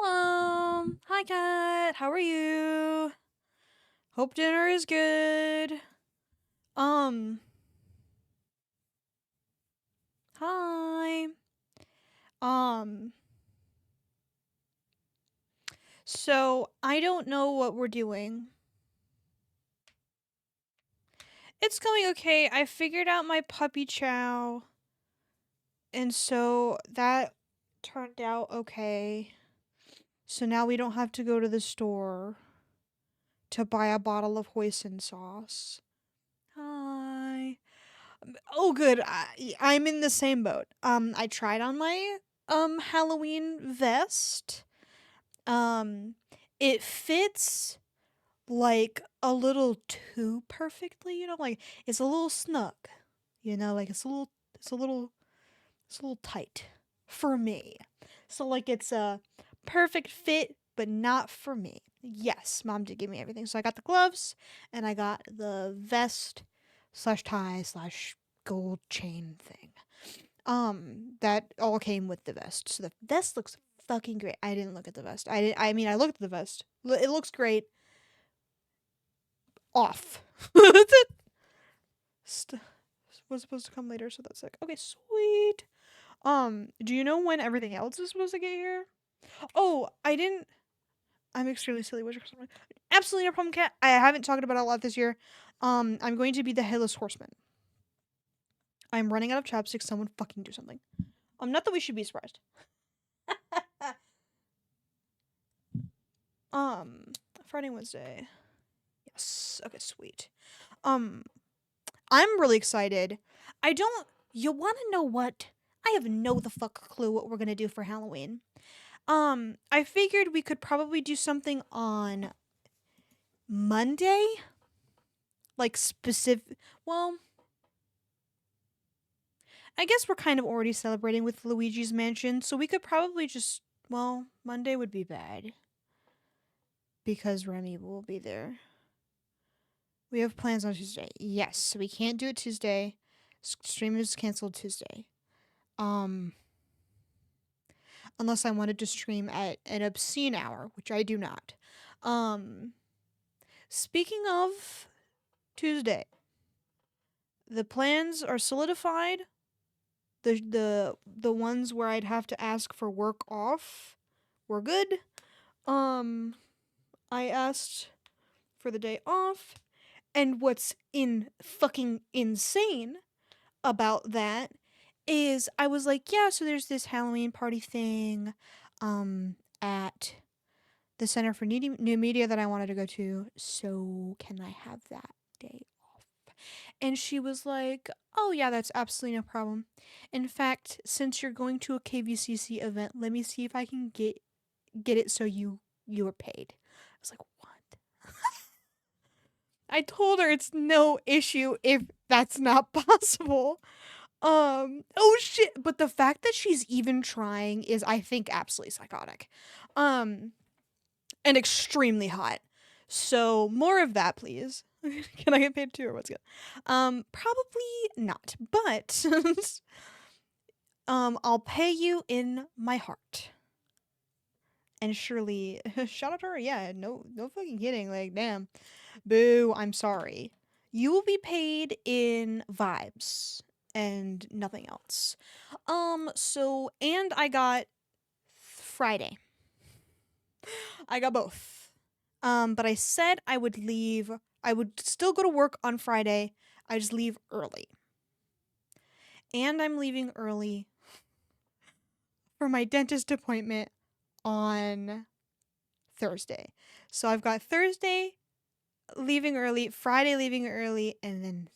Hello. Hi, Kat. How are you? Hope dinner is good. Um, hi. Um, so I don't know what we're doing. It's going okay. I figured out my puppy chow, and so that turned out okay. So now we don't have to go to the store to buy a bottle of hoisin sauce. Hi. Oh, good. I'm in the same boat. I tried on my Halloween vest. Um, it fits like a little too perfectly. Like it's a little snug. Like it's a little tight for me. So like it's a perfect fit, but not for me. Yes, mom did give me everything. So I got the gloves and I got the vest slash tie slash gold chain thing. That all came with the vest. So the vest looks fucking great. I didn't look at the vest. I looked at the vest. It looks great. Off. St- was supposed to come later, so that's like okay, sweet. Do you know when everything else is supposed to get here? Oh, I didn't. I'm extremely silly. What's your question? Absolutely no problem, cat. I haven't talked about it a lot this year. I'm going to be the headless horseman. I'm running out of chopsticks. Someone fucking do something. Not that we should be surprised. um, Friday, Wednesday. Yes. Okay, sweet. Um, I'm really excited. I don't. You want to know what? I have no the fuck clue what we're gonna do for Halloween. I figured we could probably do something on Monday, like specific. Well, I guess we're kind of already celebrating with Luigi's Mansion, so we could probably just. Well, Monday would be bad because Remy will be there. We have plans on Tuesday. Yes, so we can't do it Tuesday. Stream is canceled Tuesday. Um, unless I wanted to stream at an obscene hour, which I do not. Um, Speaking of Tuesday, the plans are solidified. The ones where I'd have to ask for work off were good. Um, I asked for the day off, and what's in fucking insane about that is I was like, yeah, so there's this Halloween party thing at the Center for New Media that I wanted to go to. So can I have that day off? And she was like, oh, yeah, that's absolutely no problem. In fact, since you're going to a KVCC event, let me see if I can get it so you are paid. I was like, what? I told her it's no issue if that's not possible. Oh shit, but the fact that she's even trying is I think absolutely psychotic. Um and extremely hot. So more of that, please. Can I get paid too or what's good? Probably not. But I'll pay you in my heart. And surely shout out to her, yeah, no fucking kidding. Like, damn. Boo, I'm sorry. You will be paid in vibes and nothing else. And I got Friday. I got both. But I said I would leave. I would still go to work on Friday. I just leave early. And I'm leaving early for my dentist appointment on Thursday. So I've got Thursday leaving early, Friday leaving early, and then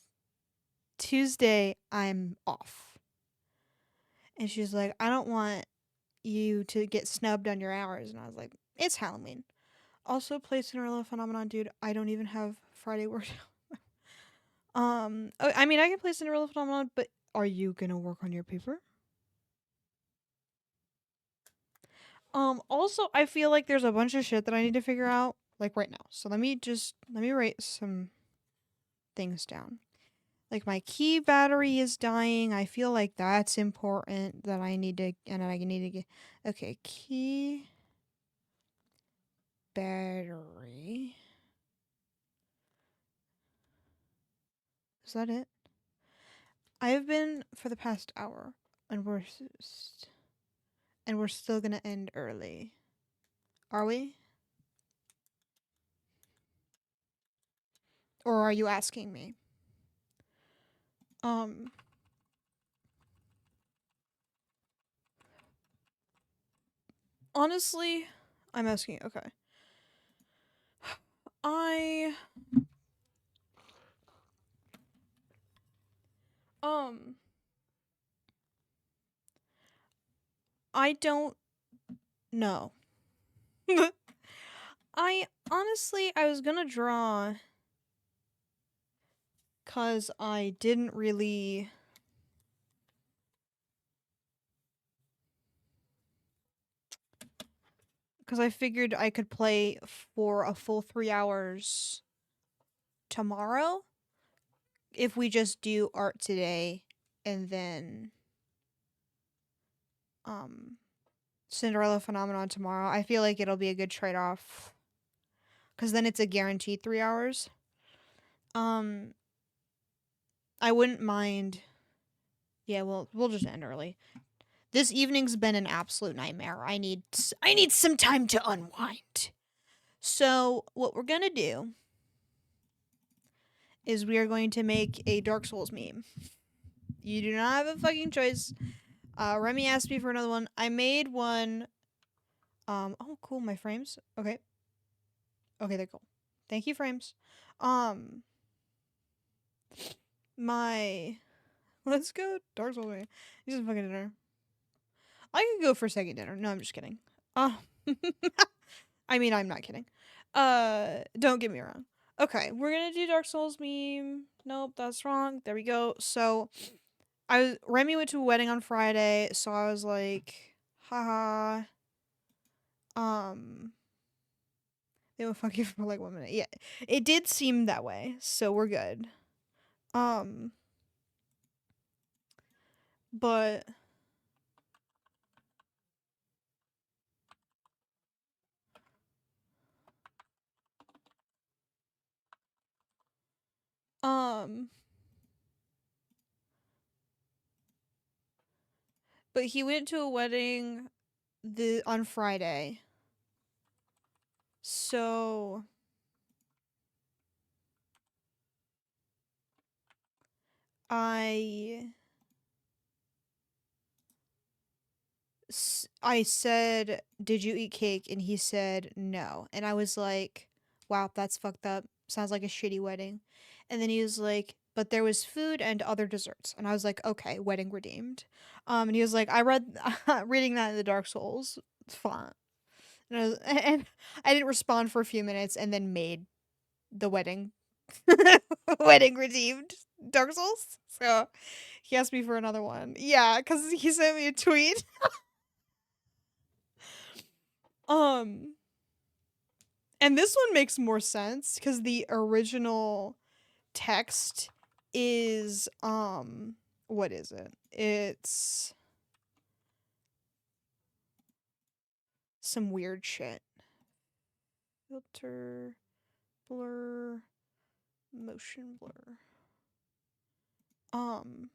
Tuesday I'm off. And she's like, I don't want you to get snubbed on your hours. And I was like, it's Halloween. Also, play Cinderella Phenomenon, dude. I don't even have Friday work. I mean, I can play Cinderella Phenomenon, but are you gonna work on your paper? Also, I feel like there's a bunch of shit that I need to figure out, like right now. So let me write some things down. Like my key battery is dying. I feel like that's important that I need to, and I need to get. Okay, key battery. Is that it? I have been for the past hour, and we're still gonna end early. Are we? Or are you asking me? Um. Honestly, I'm asking. Okay. I um. I don't know. I was gonna draw because I didn't really. Because I figured I could play for a full 3 hours tomorrow if we just do art today and then um Cinderella Phenomenon tomorrow. I feel like it'll be a good trade off because then it's a guaranteed 3 hours. Um, I wouldn't mind. Yeah, we'll just end early. This evening's been an absolute nightmare. I need some time to unwind. So what we're gonna do is we are going to make a Dark Souls meme. You do not have a fucking choice. Remy asked me for another one. I made one. Oh, cool. My frames. Okay. Okay, they're cool. Thank you, frames. Um, my. Let's go Dark Souls meme. Just fucking dinner. I could go for second dinner. No, I'm just kidding. Uh, I mean, I'm not kidding. Don't get me wrong. Okay, we're gonna do Dark Souls meme. Nope, that's wrong. There we go. So, Remy went to a wedding on Friday, so I was like, haha. Um, they were fucking for like 1 minute. Yeah, it did seem that way, so we're good. Um, but um, but he went to a wedding the on Friday, so I I said, "Did you eat cake?" And he said, "No." And I was like, "Wow, that's fucked up. Sounds like a shitty wedding." And then he was like, "But there was food and other desserts." And I was like, "Okay, wedding redeemed." And he was like, "I read reading that in the Dark Souls. It's fun." And I didn't respond for a few minutes and then made the wedding wedding redeemed Dark Souls. So he asked me for another one. Yeah, cuz he sent me a tweet. Um And this one makes more sense because the original text is what is it? It's some weird shit. Filter, blur, motion blur. Um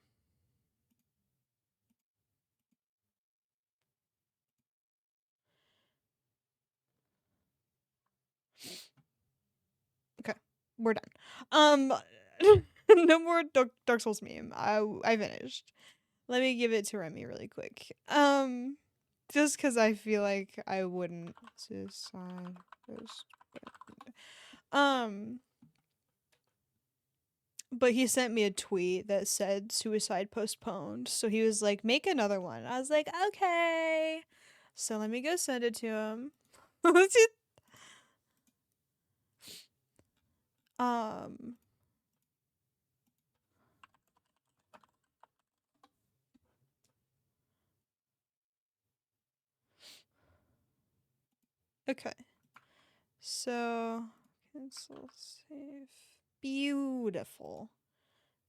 okay, we're done. Um no more Dark Souls meme. I finished. Let me give it to Remy really quick. Just cuz I feel like I wouldn't decide this. Um But he sent me a tweet that said suicide postponed. So he was like, make another one. I was like, okay. So let me go send it to him. um okay. So cancel save. Beautiful.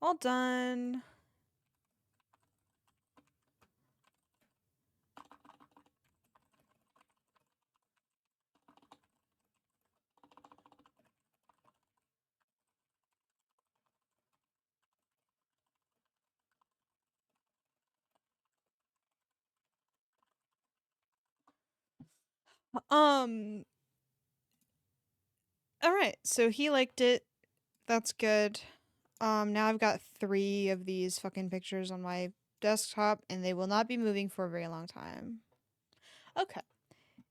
All done. Um. All right. So he liked it. That's good. Now I've got 3 of these fucking pictures on my desktop, and they will not be moving for a very long time. Okay.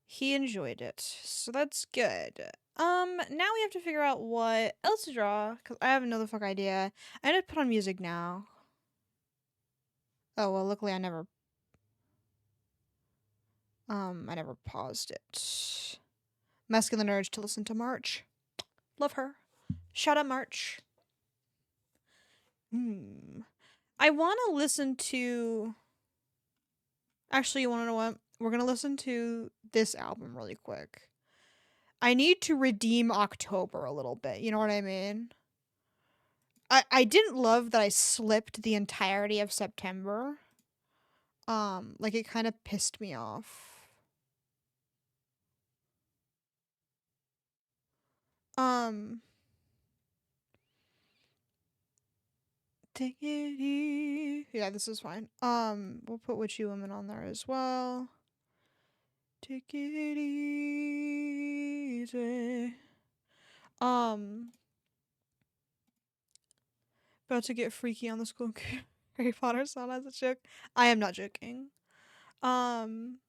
He enjoyed it, so that's good. Now we have to figure out what else to draw, because I have another fuck idea. I need to put on music now. Oh, well, luckily I never paused it. Masculine urge to listen to March. Love her. Shout out March. I want to listen to. Actually, you want to know what? We're going to listen to this album really quick. I need to redeem October a little bit. You know what I mean? I didn't love that I slipped the entirety of September. Like it kind of pissed me off. Um, take it easy. Yeah, this is fine. We'll put Witchy Woman on there as well. Take it easy. About to get freaky on the school Harry Potter song as a joke. I am not joking. Um,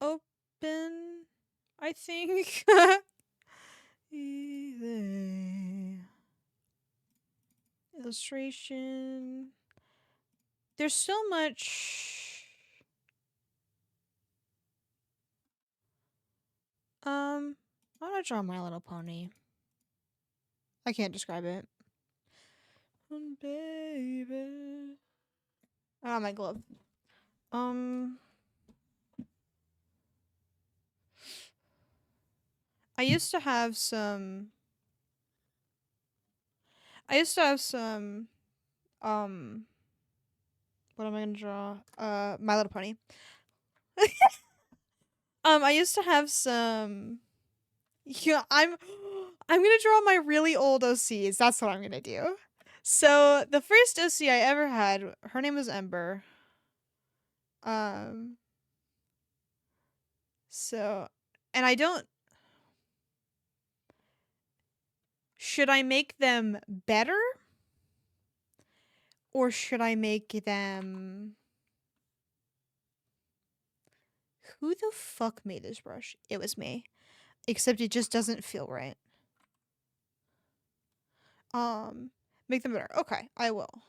open, I think. Easy. Illustration. There's so much. I'm gonna draw My Little Pony. I can't describe it. Baby. Ah, my glove. Um, I used to have some. I used to have some. Um, what am I gonna draw? My Little Pony. I used to have some. Yeah, I'm gonna draw my really old OCs. That's what I'm gonna do. So the first OC I ever had, her name was Ember. Um, so, and I don't. Should I make them better, or should I make them? Who the fuck made this brush? It was me. Except it just doesn't feel right. Um, make them better. Okay, I will.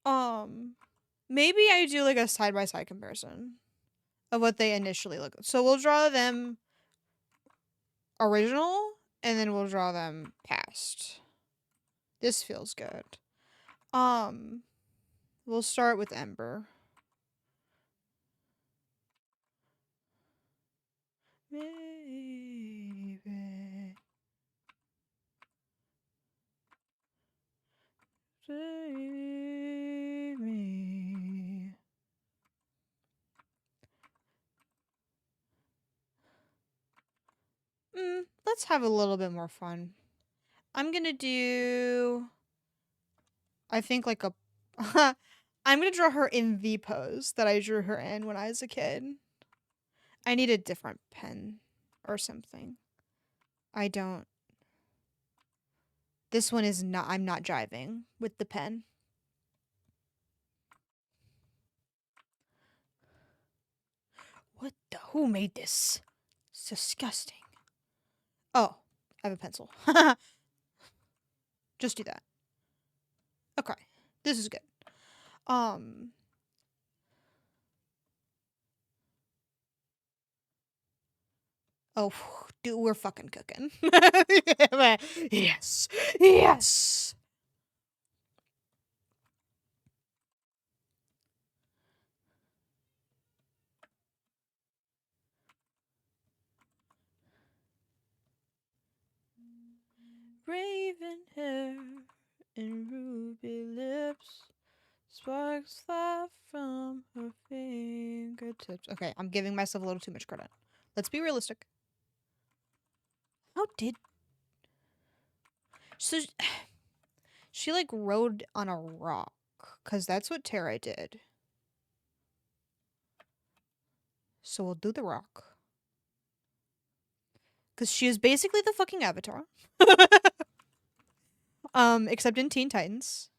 Um, maybe I do like a side by side comparison of what they initially look. So we'll draw them original, and then we'll draw them past. This feels good. Um, we'll start with Ember. Maybe. Save me. Let's have a little bit more fun. I'm gonna do. I think like a. I'm gonna draw her in the pose that I drew her in when I was a kid. I need a different pen or something. I don't. This one is not. I'm not jiving with the pen. What the? Who made this? It's disgusting. Oh, I have a pencil. Just do that. Okay, this is good. Um. Oh, dude, we're fucking cooking. Yes, yes. Raven hair and ruby lips. Sparks fly from her fingertips. Okay, I'm giving myself a little too much credit. Let's be realistic. How did So she like rode on a rock, cause that's what Tara did. So we'll do the rock. Cause she is basically the fucking Avatar. Except in Teen Titans.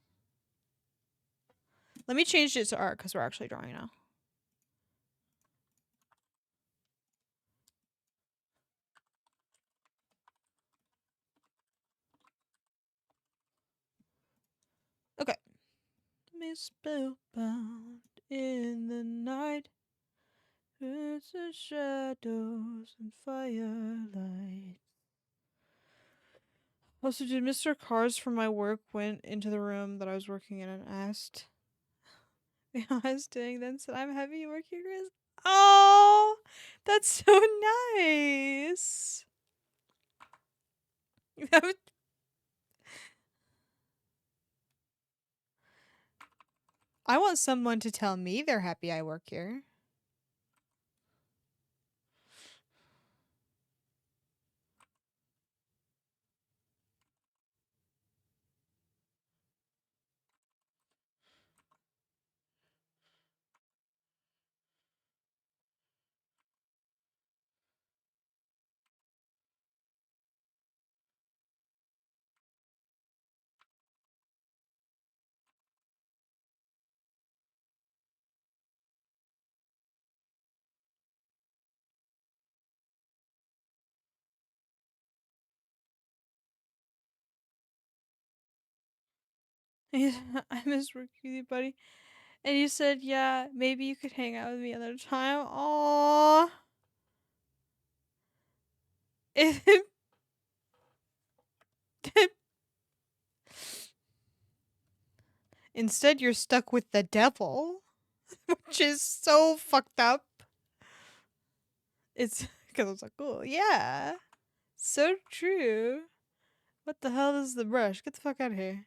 Let me change it to art because we're actually drawing now. Okay. Miss Spellbound in the night. It's the shadows and firelight. Also, did Mr. Cars from my work went into the room that I was working in and asked how I was doing, then said, I'm happy you work here, Chris. Oh, that's so nice. I want someone to tell me they're happy I work here. I miss working with you, buddy. And you said, yeah, maybe you could hang out with me another time. Aww. Instead, you're stuck with the devil, which is so fucked up. It's because I was like, oh, yeah. So true. What the hell is the brush? Get the fuck out of here.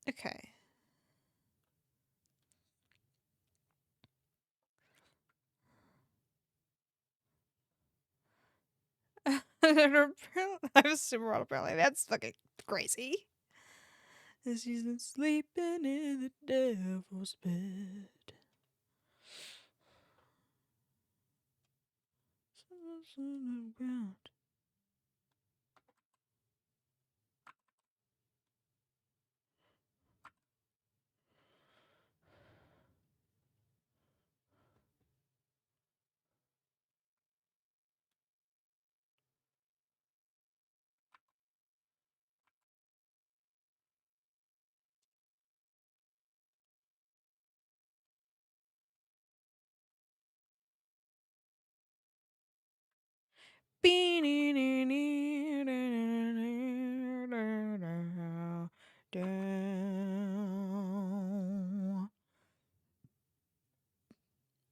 Okay. I was super auto apparently. That's fucking crazy. As she's been sleeping in the devil's bed. Around.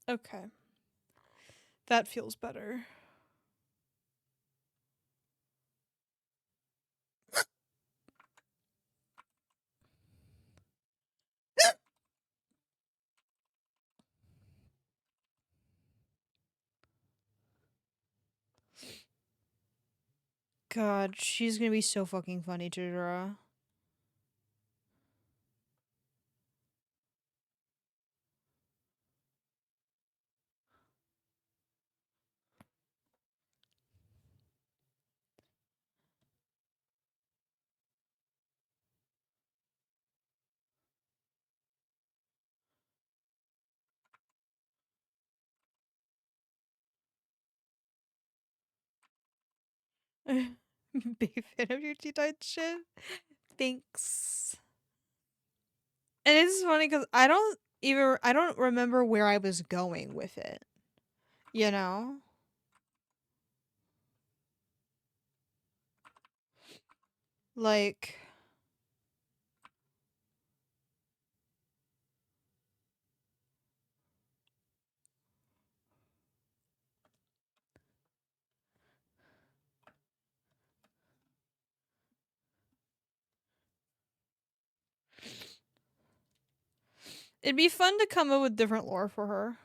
Okay. That feels better. God, she's gonna be so fucking funny to draw. Big fan of your T-Tight shit. Thanks. And it's funny because I don't remember where I was going with it. You know? Like, it'd be fun to come up with different lore for her.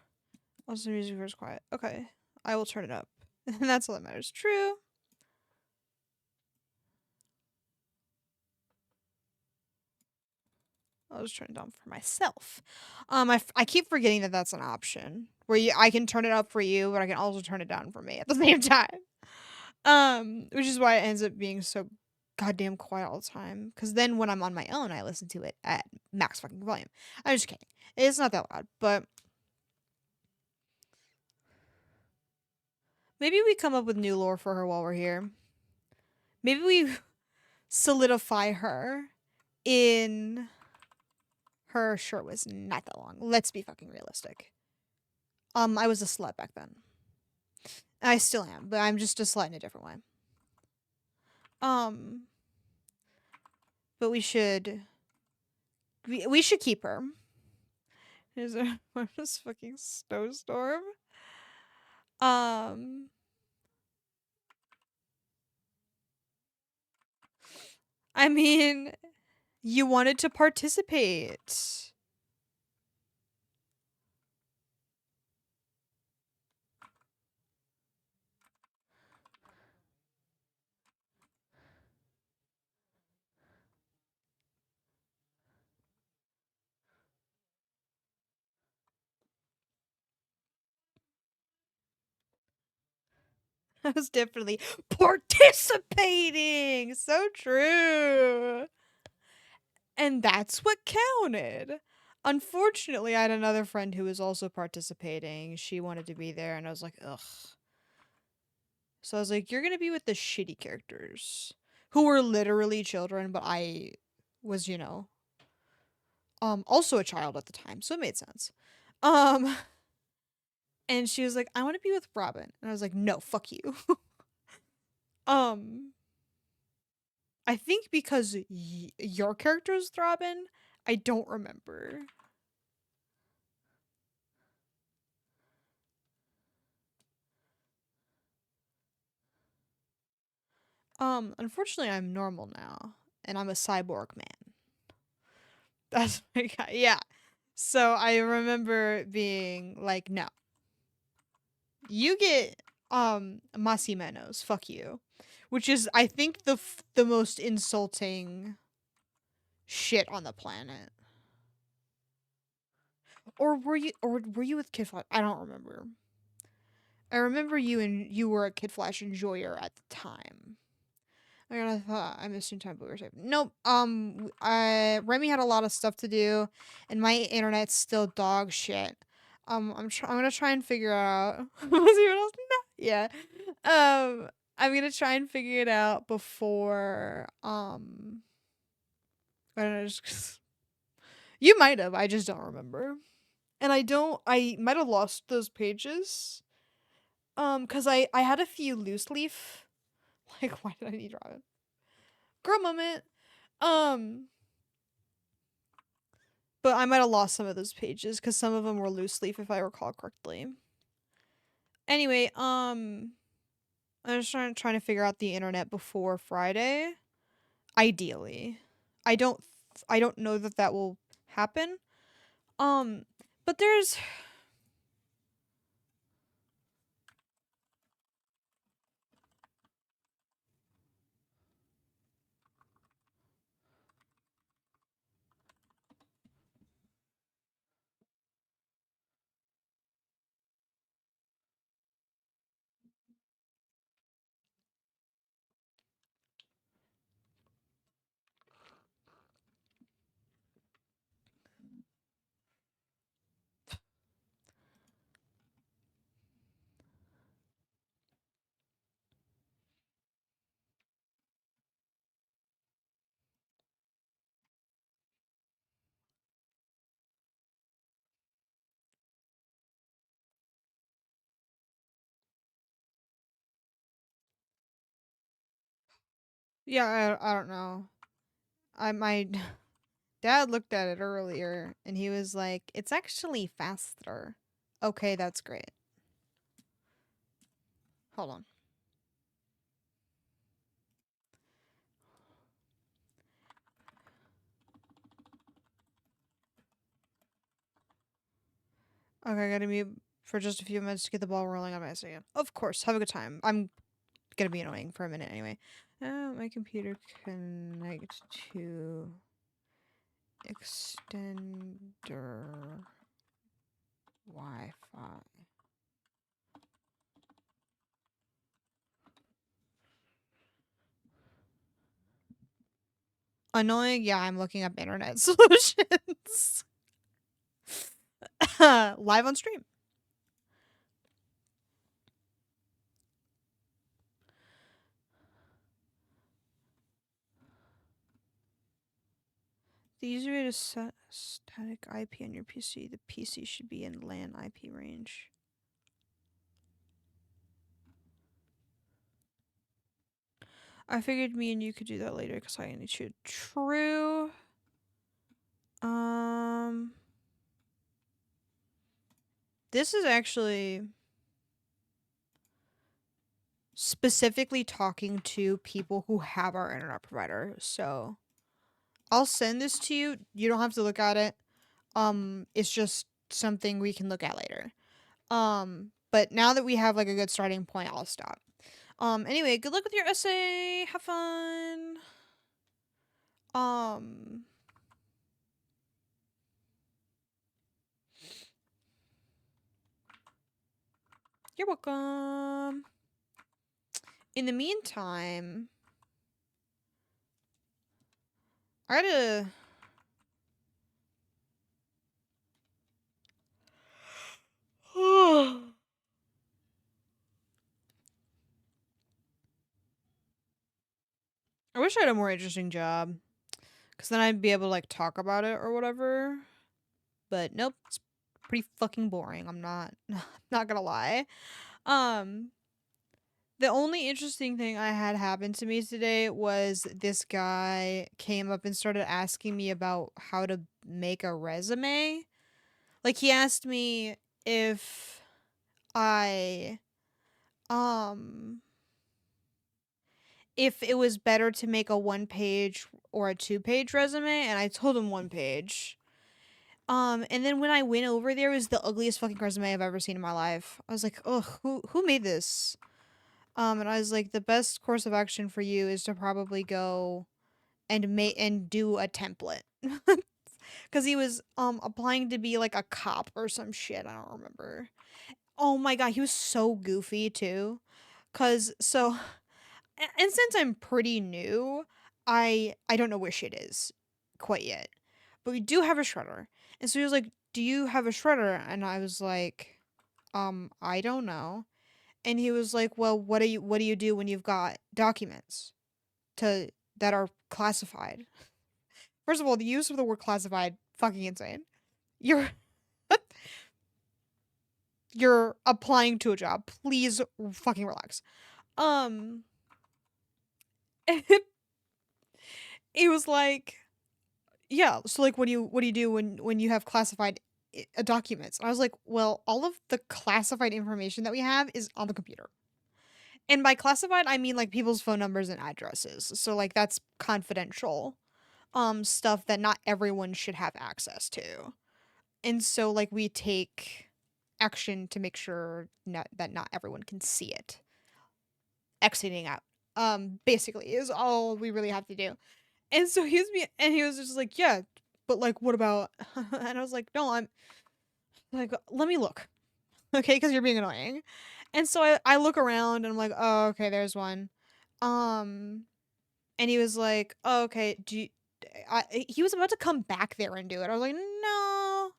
Also, the music here is quiet. Okay. I will turn it up. And that's all that matters. True. I'll just turn it down for myself. I keep forgetting that that's an option where I can turn it up for you, but I can also turn it down for me at the same time. Which is why it ends up being so goddamn quiet all the time. Because then when I'm on my own, I listen to it at max fucking volume. I'm just kidding. It's not that loud, but maybe we come up with new lore for her while we're here. Maybe we solidify her in her shirt was not that long. Let's be fucking realistic. I was a slut back then. I still am, but I'm just a slut in a different way. Um, but we should keep her. Is there this fucking snowstorm? Um, I mean, you wanted to participate. I was definitely participating. So true. And that's what counted. Unfortunately, I had another friend who was also participating. She wanted to be there, and I was like, ugh. So I was like, you're gonna be with the shitty characters who were literally children, but I was, also a child at the time, so it made sense. Um, and she was like, I want to be with Robin, and I was like, no, fuck you. um, I think because your character is Robin, I don't remember. Unfortunately, I'm normal now, and I'm a cyborg man. That's my guy. Yeah. So I remember being like, no, you get más menos. Fuck you, which is I think the most insulting shit on the planet. Or were you with Kid Flash? I don't remember. I remember you were a Kid Flash enjoyer at the time. I thought I missed in time, but we were safe. Nope. Remy had a lot of stuff to do, and my internet's still dog shit. I'm gonna try and figure out. Was anyone else? No. Yeah. I'm gonna try and figure it out before. I don't know. You might have. I just don't remember. And I don't. I might have lost those pages. Cause I had a few loose leaf. Like, why did I need Robin? Girl moment. Um, but I might have lost some of those pages because some of them were loose leaf if I recall correctly. Anyway, I'm just trying to figure out the internet before Friday. Ideally, I don't I don't know that will happen. Um, but there's yeah, I don't know. My dad looked at it earlier and he was like, "It's actually faster." Okay, that's great. Hold on. Okay, I gotta mute for just a few minutes to get the ball rolling on my Instagram. Of course, have a good time. I'm gonna be annoying for a minute anyway. My computer connect to extender Wi-Fi. Annoying? Yeah, I'm looking up internet solutions. Live on stream. The easier way to set static IP on your PC. The PC should be in LAN IP range. I figured me and you could do that later because I need you. True. This is actually specifically talking to people who have our internet provider. So I'll send this to you. You don't have to look at it. It's just something we can look at later. But now that we have like a good starting point, I'll stop. Anyway, good luck with your essay. Have fun. You're welcome. In the meantime, I gotta. I wish I had a more interesting job. Because then I'd be able to, like, talk about it or whatever. But nope, it's pretty fucking boring. I'm not, not gonna lie. Um, the only interesting thing I had happen to me today was this guy came up and started asking me about how to make a resume. Like, he asked me if I, um, if it was better to make a 1-page or a 2-page resume, and I told him 1 page. And then when I went over there, it was the ugliest fucking resume I've ever seen in my life. I was like, ugh, who made this? And I was like, the best course of action for you is to probably go and do a template. Cause he was applying to be like a cop or some shit. I don't remember. Oh my god, he was so goofy too. Cause so and since I'm pretty new, I don't know where shit is quite yet. But we do have a shredder. And so he was like, "Do you have a shredder?" And I was like, I don't know." And he was like, "Well, what do you do when you've got documents to that are classified?" First of all, the use of the word classified fucking insane. You're you're applying to a job. Please fucking relax. Um it was like, yeah, so like what do you do when you have classified documents? And I was like, well, all of the classified information that we have is on the computer. And by classified, I mean like people's phone numbers and addresses. So like that's confidential stuff that not everyone should have access to. And so like we take action to make sure that not everyone can see it. Exiting out. Basically is all we really have to do. And so he was just like, "Yeah, but like what about?" And I was like, "No, I'm like, let me look." Okay, because you're being annoying. And so I look around and I'm like, "Oh, okay, there's one." Um and he was like, "Oh, okay, he was about to come back there and do it." I was like, "No.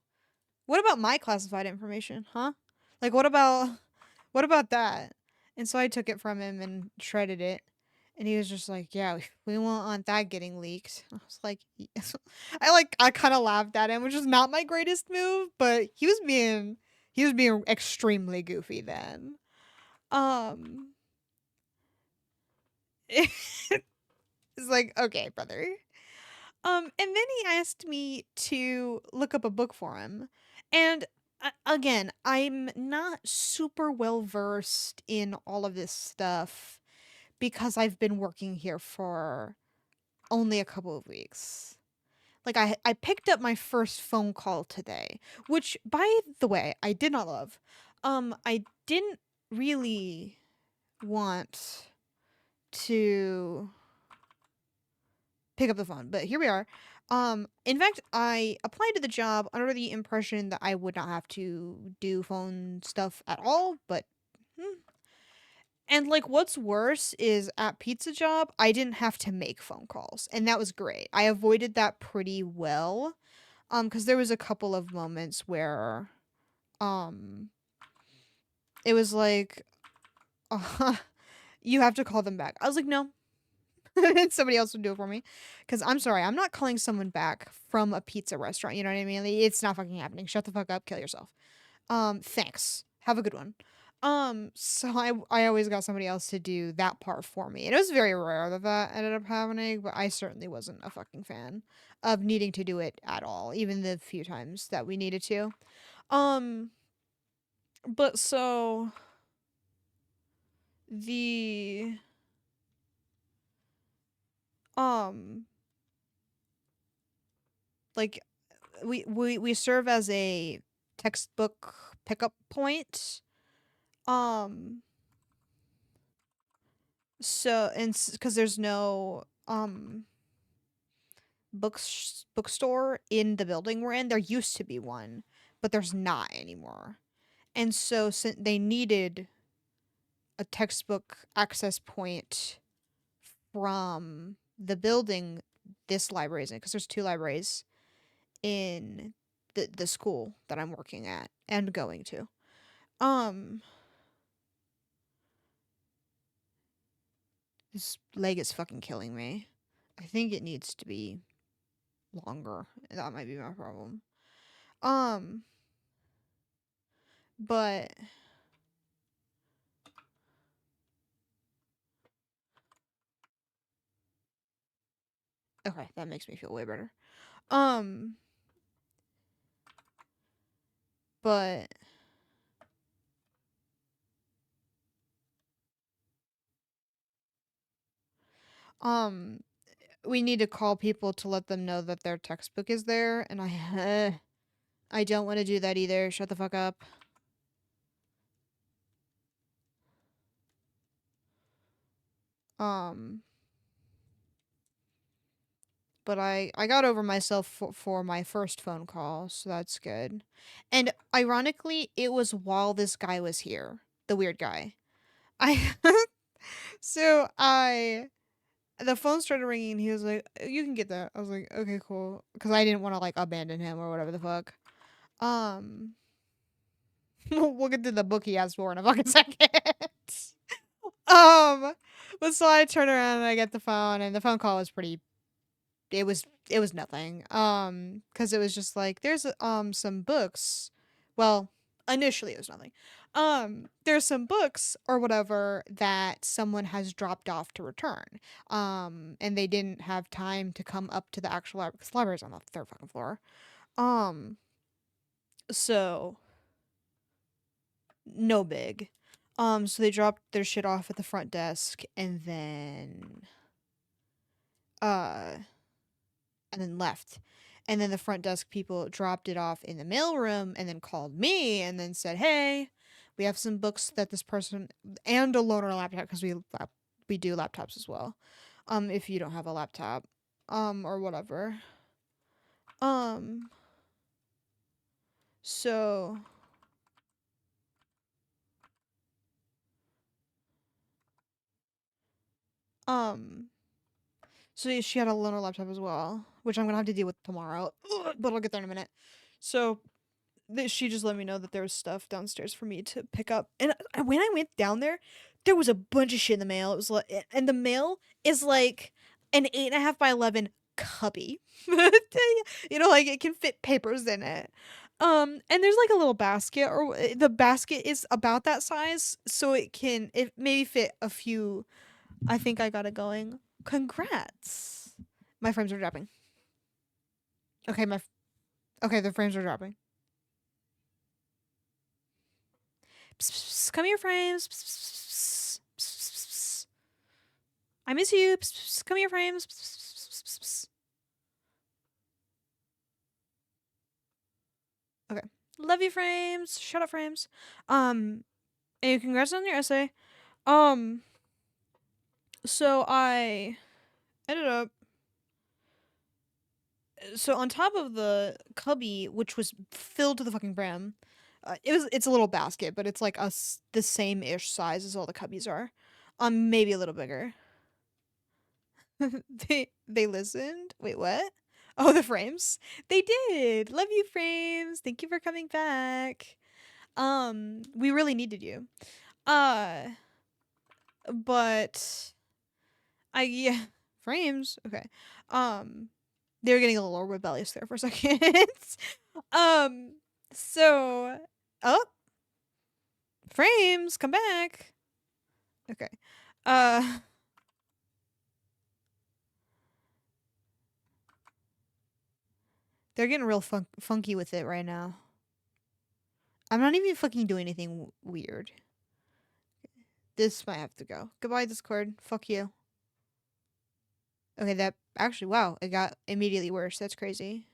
What about my classified information, huh? Like what about that?" And so I took it from him and shredded it. And he was just like, "Yeah, we won't want that getting leaked." I was like, yes. I kind of laughed at him, which is not my greatest move, but he was being extremely goofy then. Um it's like, "Okay, brother." And then he asked me to look up a book for him. And again, I'm not super well versed in all of this stuff because I've been working here for only a couple of weeks. Like I picked up my first phone call today, which by the way, I did not love. I didn't really want to pick up the phone. But here we are. In fact, I applied to the job under the impression that I would not have to do phone stuff at all, but hmm. And like what's worse is at pizza job, I didn't have to make phone calls, and that was great. I avoided that pretty well. Cuz there was a couple of moments where um it was like you have to call them back. I was like, "No." And somebody else would do it for me. Cuz I'm sorry, I'm not calling someone back from a pizza restaurant, you know what I mean? Like, it's not fucking happening. Shut the fuck up, kill yourself. Thanks. Have a good one. So I always got somebody else to do that part for me. And it was very rare that that ended up happening, but I certainly wasn't a fucking fan of needing to do it at all, even the few times that we needed to. Um, but so the um like we serve as a textbook pickup point. Um so and cuz there's no bookstore in the building we're in. There used to be one, but there's not anymore. And so since they needed a textbook access point from the building this library is in, because there's two libraries in the school that I'm working at and going to. Um, this leg is fucking killing me. I think it needs to be longer. That might be my problem. Um, but okay, that makes me feel way better. Um, but um, we need to call people to let them know that their textbook is there, and I don't want to do that either. Shut the fuck up. Um, but I got over myself for my first phone call, so that's good. And ironically, it was while this guy was here, the weird guy. I so I the phone started ringing. And he was like, "You can get that." I was like, "Okay, cool," because I didn't want to like abandon him or whatever the fuck. Um, we'll get to the book he asked for in a fucking second. um, but so I turn around and I get the phone, and the phone call was pretty. It was nothing. Because it was just like there's some books. Well, initially it was nothing. There's some books or whatever that someone has dropped off to return. And they didn't have time to come up to the actual library because the library's on the third fucking floor. Um, so no big. So they dropped their shit off at the front desk uh and then left. And then the front desk people dropped it off in the mailroom and then called me and then said, "Hey, we have some books that this person and a loaner laptop because we do laptops as well. If you don't have a laptop, or whatever. Um, so um, so she had a loaner laptop as well, which I'm gonna have to deal with tomorrow. Ugh, but I'll get there in a minute. So she just let me know that there was stuff downstairs for me to pick up. And when I went down there was a bunch of shit in the mail. It was like, and the mail is like an 8.5 by 11 cubby. You know, like it can fit papers in it. And there's like a little basket, or the basket is about that size, so it maybe fit a few. I think I got it going. Congrats. My frames are dropping. Okay, okay, the frames are dropping. Psst, psst, come here, frames. Psst, psst, psst, psst. I miss you. Psst, psst, come here, frames. Psst, psst, psst, psst. Okay. Love you, frames. Shut up, frames. Um, and congrats on your essay. Um, so I ended up So on top of the cubby, which was filled to the fucking brim, it's a little basket, but it's like the same ish size as all the cubbies are, maybe a little bigger. They listened. Wait, what? Oh, the frames. They did. Love you, frames. Thank you for coming back. We really needed you. Uh, but yeah, frames. Okay. Um, they were getting a little rebellious there for a second. um, so oh, frames, come back. Okay. Uh, they're getting real funky with it right now. I'm not even fucking doing anything weird. This might have to go. Goodbye, Discord. Fuck you. Okay, that actually, wow, it got immediately worse. That's crazy.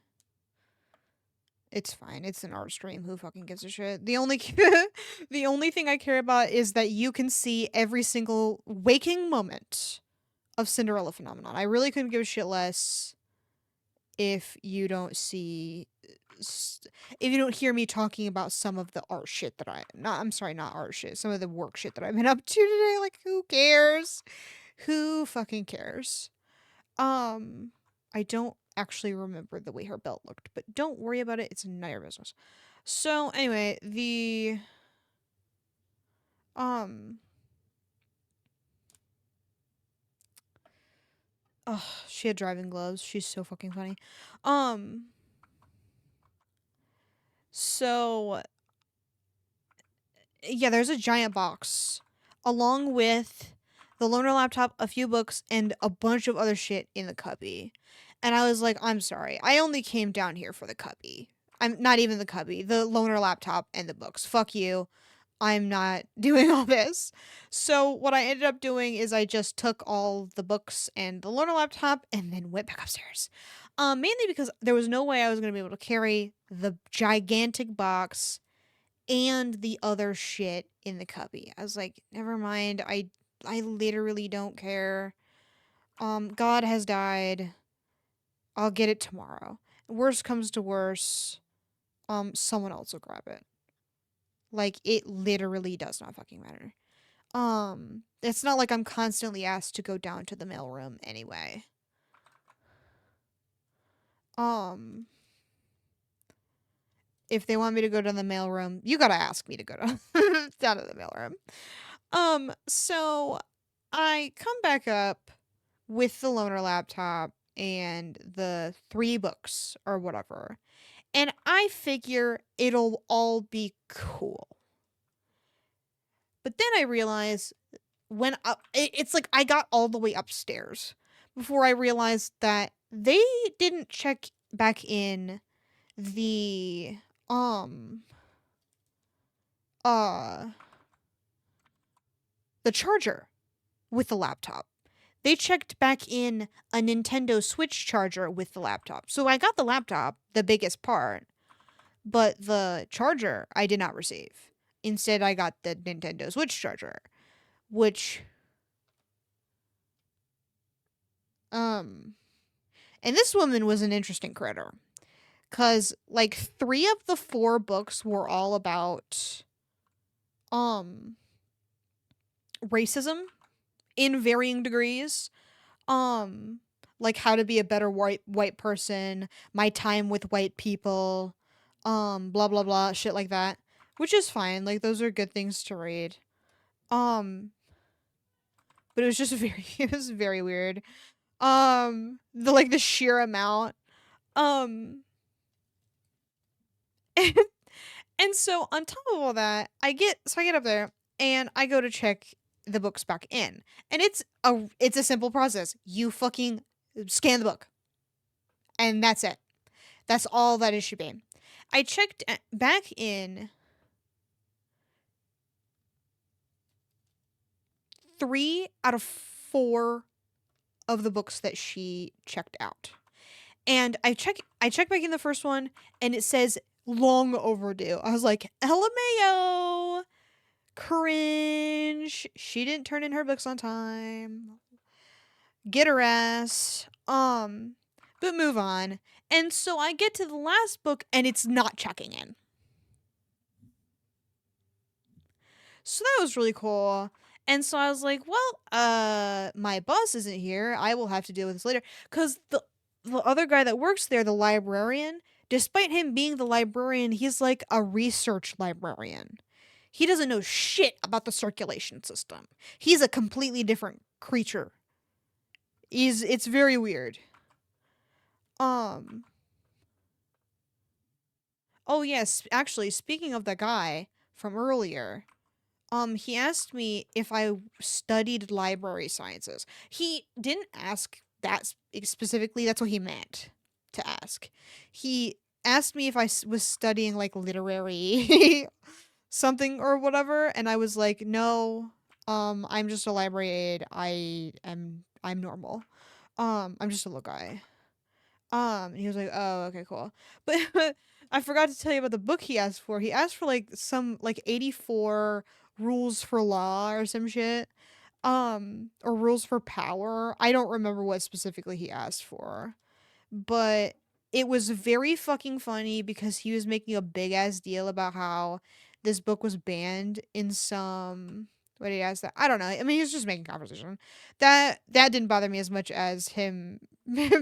It's fine. It's an art stream. Who fucking gives a shit? The only the only thing I care about is that you can see every single waking moment of Cinderella Phenomenon. I really couldn't give a shit less if you don't see if you don't hear me talking about some of the art shit that I'm sorry, not art shit, some of the work shit that I've been up to today. Like, who cares? Who fucking cares? I don't actually remember the way her belt looked, but don't worry about it. It's none of your business. So anyway, um oh, she had driving gloves. She's so fucking funny. Um so yeah, there's a giant box along with the loaner laptop, a few books, and a bunch of other shit in the cubby. And I was like, I'm sorry. I only came down here for the cubby. I'm not even the cubby, the loaner laptop and the books. Fuck you. I'm not doing all this. So what I ended up doing is I just took all the books and the loaner laptop and then went back upstairs. Mainly because there was no way I was gonna be able to carry the gigantic box and the other shit in the cubby. I was like, never mind. I literally don't care. God has died. I'll get it tomorrow. Worst comes to worst, someone else will grab it. Like, it literally does not fucking matter. It's not like I'm constantly asked to go down to the mailroom anyway. Um, if they want me to go to the mailroom, you gotta ask me to go down down to the mailroom. So I come back up with the loaner laptop and the 3 books or whatever. And I figure it'll all be cool. But then I realize it's like I got all the way upstairs before I realized that they didn't check back in the uh the charger with the laptop. They checked back in a Nintendo Switch charger with the laptop. So I got the laptop, the biggest part, but the charger I did not receive. Instead, I got the Nintendo Switch charger, which and this woman was an interesting critter, cuz like 3 of the 4 books were all about um racism in varying degrees. Um like how to be a better white person, my time with white people, blah blah blah, shit like that, which is fine. Like those are good things to read. Um but it was just very it was very weird. The sheer amount. Um and, and so on top of all that, I get up there and I go to check the books back in. And it's a simple process. You fucking scan the book. And that's it. That's all that it should be. I checked back in 3 out of 4 of the books that she checked out. And I check back in the first one and it says long overdue. I was like, LMAO, cringe. She didn't turn in her books on time. Get her ass. But move on. And so I get to the last book and it's not checking in. So that was really cool. And so I was like, well, my boss isn't here. I will have to deal with this later. Cause the other guy that works there, the librarian, despite him being the librarian, he's like a research librarian. He doesn't know shit about the circulation system. He's a completely different creature. It's very weird. Um oh yes, actually speaking of the guy from earlier, he asked me if I studied library sciences. He didn't ask that specifically, that's what he meant to ask. He asked me if was studying like literary something or whatever, and I was like, "No, I'm just a library aide. I'm normal. I'm just a little guy." And he was like, "Oh, okay, cool." But I forgot to tell you about the book he asked for. He asked for like some like 84 rules for law or some shit. Or rules for power. I don't remember what specifically he asked for. But it was very fucking funny because he was making a big ass deal about how this book was banned in some, what did he ask that? I don't know. I mean, he was just making conversation. That didn't bother me as much as him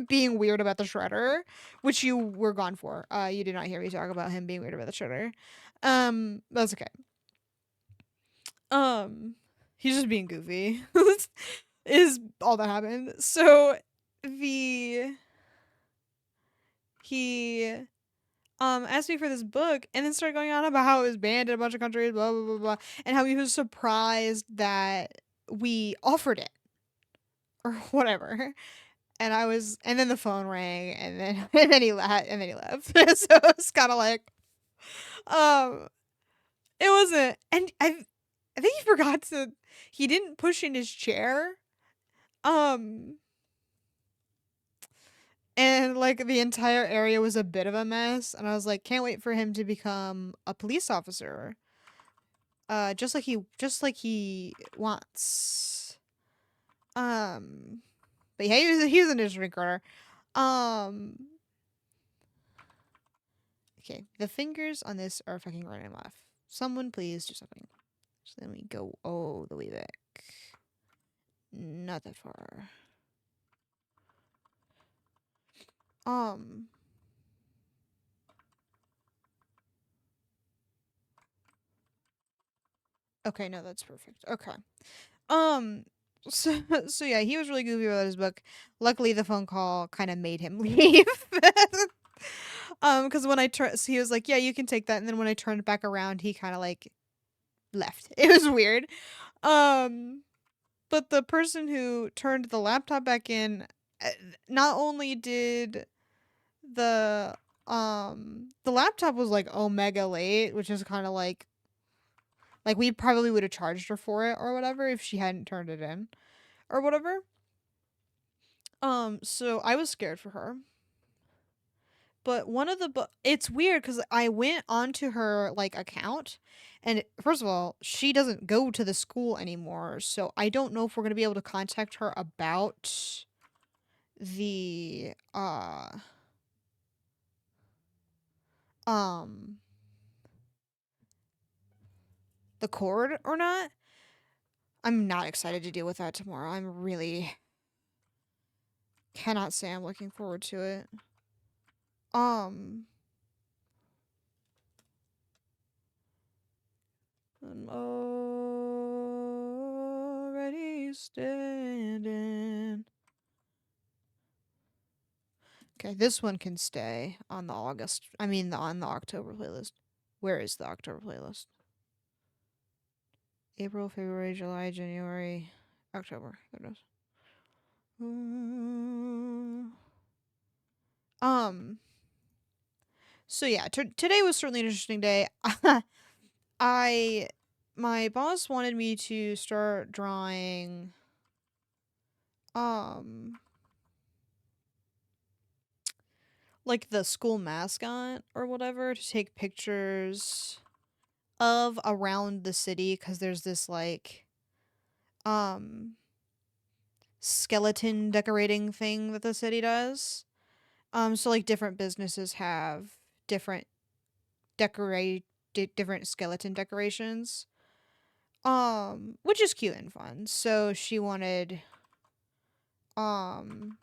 being weird about the shredder, which you were gone for. You did not hear me talk about him being weird about the shredder. That's okay. Um, he's just being goofy. Is all that happened. So the he asked me for this book and then started going on about how it was banned in a bunch of countries, blah blah blah blah, and how he was surprised that we offered it or whatever. And I was, and then the phone rang, and then and then he left. So it was kind of like, um, it wasn't, and I think he forgot to, he didn't push in his chair, um, and like the entire area was a bit of a mess, and I was like, can't wait for him to become a police officer, just like he wants. Um, but yeah, he was an interesting quarter. Um, okay, the fingers on this are fucking running off. Someone please do something. So then we go all the way back. Not that far. Um. Okay, no, that's perfect. Okay. Um. So yeah, he was really goofy about his book. Luckily, the phone call kind of made him leave. Because when I turned, so he was like, "Yeah, you can take that," and then when I turned back around, he kind of like left. It was weird. Um. But the person who turned the laptop back in, uh, not only did the the laptop was like omega late, which is kind of like we probably would have charged her for it or whatever if she hadn't turned it in or whatever. So I was scared for her. But one of the it's weird cuz I went onto her like account, and first of all, she doesn't go to the school anymore. So I don't know if we're going to be able to contact her about the um the cord or not. I'm not excited to deal with that tomorrow. I'm really cannot say I'm looking forward to it. Um, I'm already standing. Okay, this one can stay on the on the October playlist. Where is the October playlist? April, February, July, January, October. There it is. Mm. Um, so yeah, today was certainly an interesting day. I my boss wanted me to start drawing um like the school mascot or whatever to take pictures of around the city cuz there's this like um skeleton decorating thing that the city does. So like different businesses have different decorate different skeleton decorations. Which is cute and fun. So she wanted um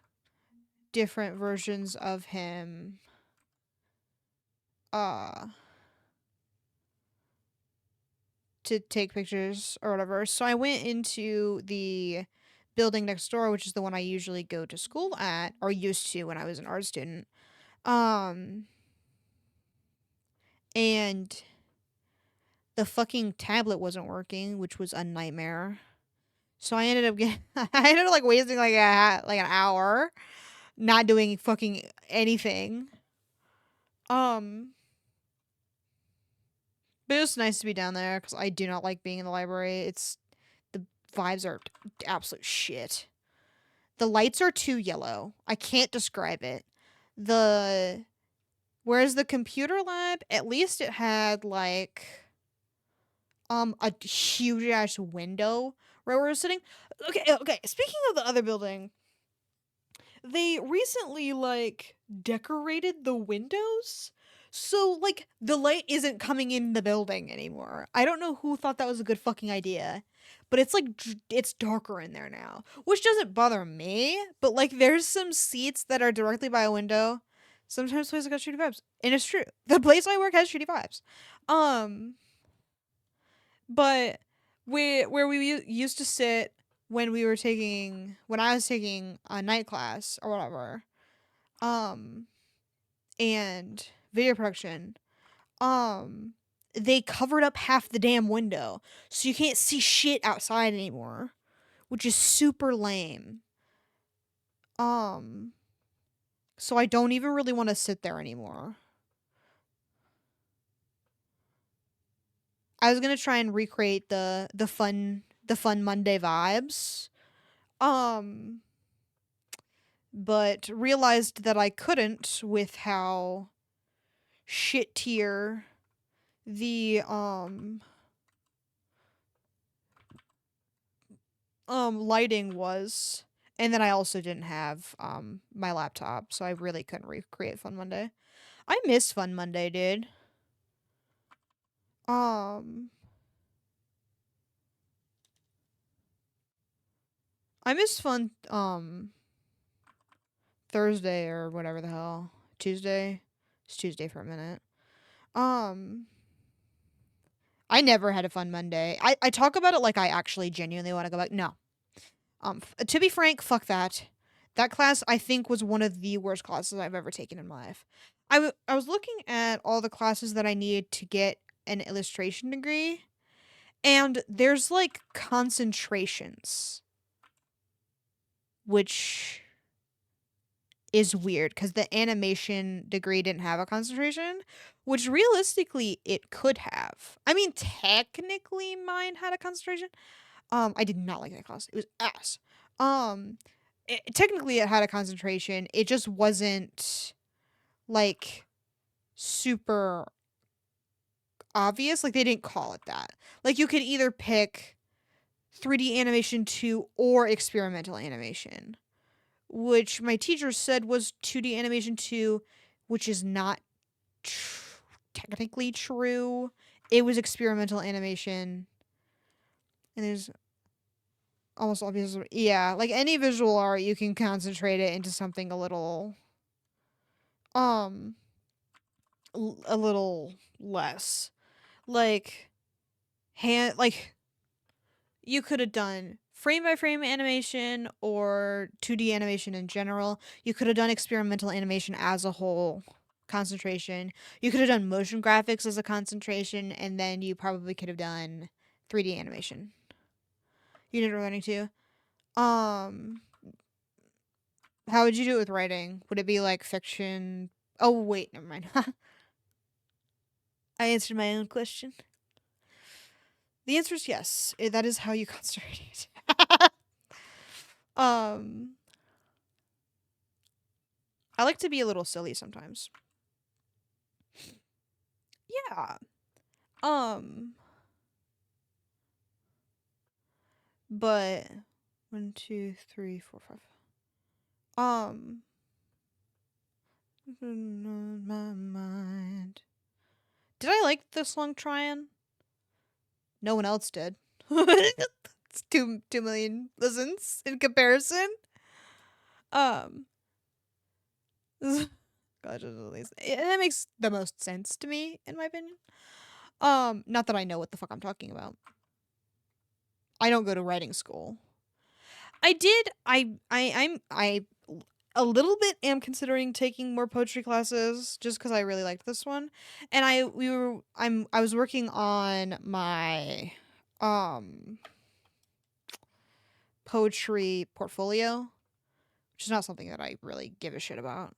different versions of him uh to take pictures or whatever. So I went into the building next door, which is the one I usually go to school at or used to when I was an art student. Um and the fucking tablet wasn't working, which was a nightmare. So I ended up getting I ended up like wasting like an hour not doing fucking anything. Um but it was nice to be down there cuz I do not like being in the library. It's the vibes are absolute shit. The lights are too yellow. I can't describe it. The Whereas the computer lab, at least it had like a huge ass window where we were sitting. Okay. Speaking of the other building, they recently like decorated the windows. So like the light isn't coming in the building anymore. I don't know who thought that was a good fucking idea. But it's like it's darker in there now, which doesn't bother me, but like there's some seats that are directly by a window. Sometimes places got shitty vibes. And it's true. The place I work has shitty vibes. Um but where we used to sit when I was taking a night class or whatever, um, and video production, um, they covered up half the damn window, so you can't see shit outside anymore, which is super lame. Um, so I don't even really want to sit there anymore. I was gonna try and recreate the fun Monday vibes. Um, but realized that I couldn't with how shit tier the lighting was. And then I also didn't have my laptop, so I really couldn't recreate Fun Monday. I miss Fun Monday, dude. Um I miss Fun Thursday or whatever the hell. Tuesday. It's Tuesday for a minute. Um I never had a Fun Monday. I talk about it like I actually genuinely want to go back. No. To be frank, fuck that. That class I think was one of the worst classes I've ever taken in my life. I was looking at all the classes that I needed to get an illustration degree, and there's like concentrations, which is weird because the animation degree didn't have a concentration, which realistically it could have. I mean, technically mine had a concentration. I did not like that class. It was ass. Um, technically it had a concentration. It just wasn't like super obvious. Like they didn't call it that. Like you could either pick 3D animation 2 or experimental animation, which my teacher said was 2D animation 2, which is not technically true. It was experimental animation. And there's almost all visual. Yeah, like any visual art, you can concentrate it into something um, a little less. Like like you could have done frame by frame animation or 2D animation in general. You could have done experimental animation as a whole concentration. You could have done motion graphics as a concentration, and then you probably could have done 3D animation. You didn't really need to. Um, How would you do it with writing? Would it be like fiction? Oh, wait, never mind. I answered my own question. The answer is yes. That is how you concentrate it. um, I like to be a little silly sometimes. Yeah. Um, but 1, 2, 3, 4, 5. Um, On my mind. Did I like the song Tryin'? No one else did. It's 2 million listens in comparison. Um, God, that makes the most sense to me, in my opinion. Not that I know what the fuck I'm talking about. I don't go to writing school. I did. I a little bit am considering taking more poetry classes just because I really liked this one, and I was working on my um poetry portfolio, which is not something that I really give a shit about.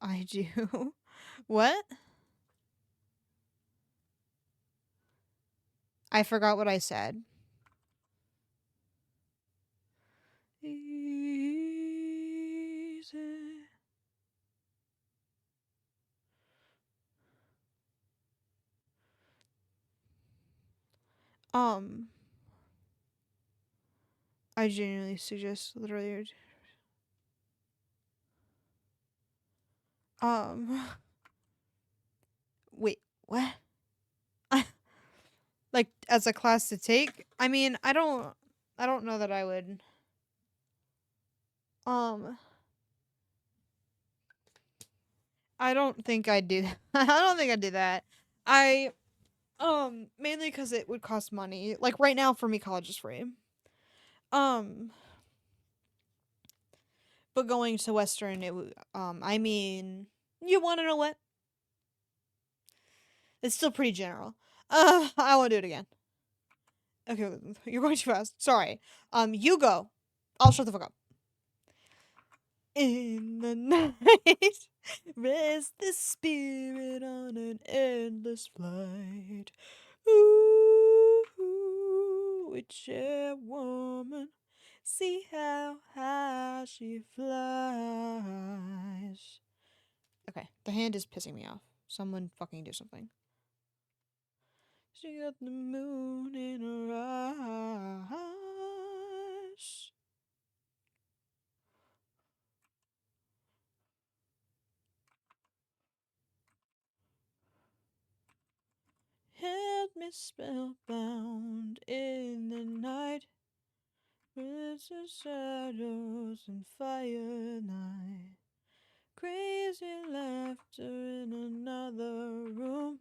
I do. What? I forgot what I said. Easy. Um, I genuinely suggest literally. Um, wait, what? Like as a class to take? I mean, I don't know that I would. Um, I don't think I'd do. I don't think I'd do that. I mainly because it would cost money. Like right now, for me, college is free. Um, but going to Western, it would. I mean, you want to know what? It's still pretty general. I won't do it again. Okay, you're going too fast. Sorry. You go. I'll shut the fuck up. In the night, rest the spirit on an endless flight. Ooh, witchy woman, see how high she flies. Okay, the hand is pissing me off. Someone fucking do something. She got the moon in her eyes. Held me spellbound in the night. With the shadows and fire night. Crazy laughter in another room.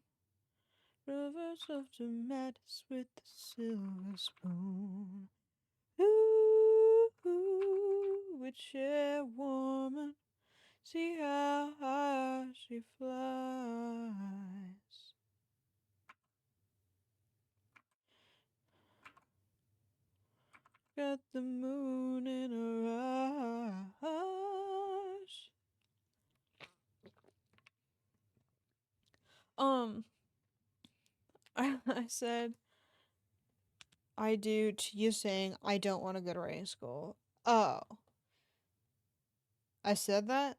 Rivers of madness with the silver spoon. Ooh, witchy woman, see how high she flies. Got the moon in her eyes. Um, I said I do to you saying I don't want to go to writing school. Oh, I said that?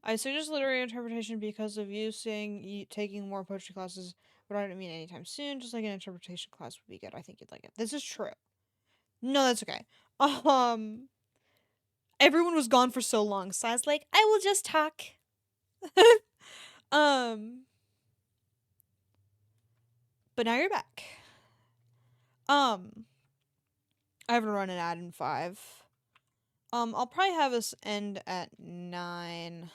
I suggest literary interpretation because of you saying you taking more poetry classes, but I don't mean anytime soon. Just like an interpretation class would be good. I think you'd like it. This is true. No, that's okay. Um, everyone was gone for so long, so I was like, I will just talk. um, but now you're back. Um, I haven't run an ad in 5. I'll probably have us end at 9.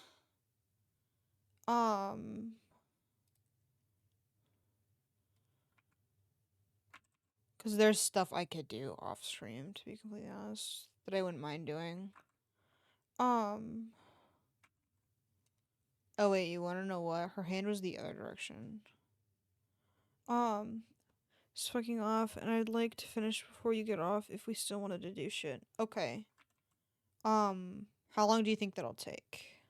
Um, because there's stuff I could do off stream, to be completely honest, that I wouldn't mind doing. Um, oh wait, you want to know what? Her hand was the other direction. It's fucking off, and I'd like to finish before you get off if we still wanted to do shit. Okay. How long do you think that'll take?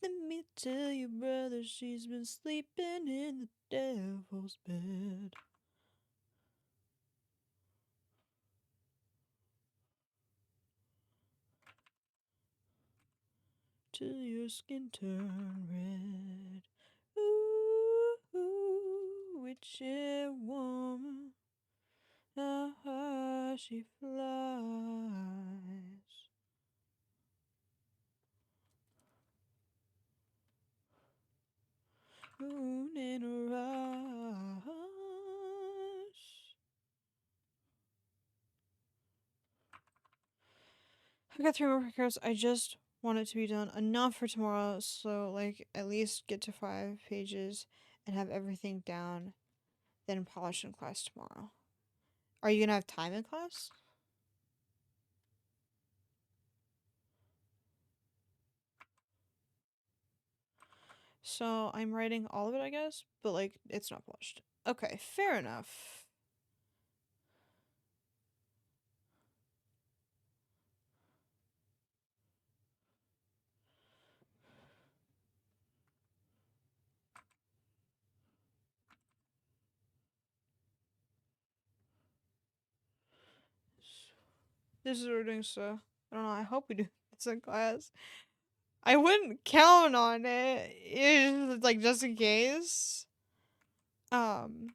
Let me tell you, brother, she's been sleeping in the devil's bed. Till your skin turn red. Ooh, witchy woman, how high she flies. I got 3 more records. I just want it to be done enough for tomorrow, so like at least get to 5 pages and have everything down, then polish in class tomorrow. Are you gonna have time in class? So I'm writing all of it, I guess, but like it's not polished. Okay, fair enough. This is what we're doing, so I don't know. I hope we do this in class. I wouldn't count on it. It's like just in case. Um.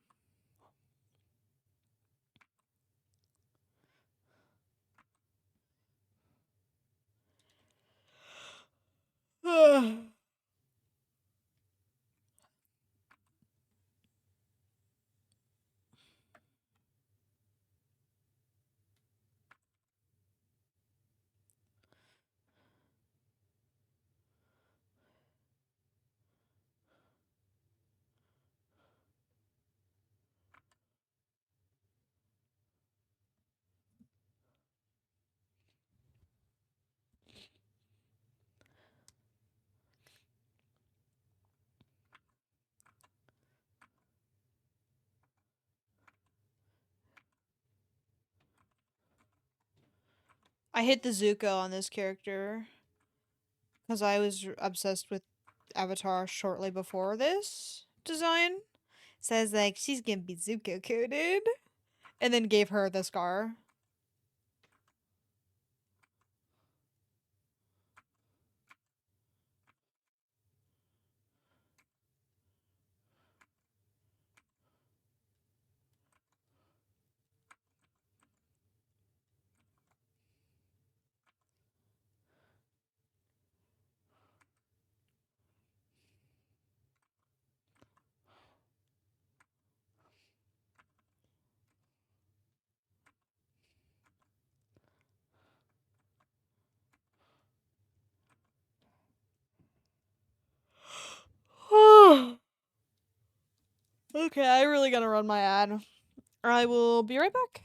I hit the Zuko on this character because I was obsessed with Avatar shortly before this design. So I was like, she's gonna be Zuko coded, and then gave her the scar. Okay, I really gotta run my ad. I will be right back.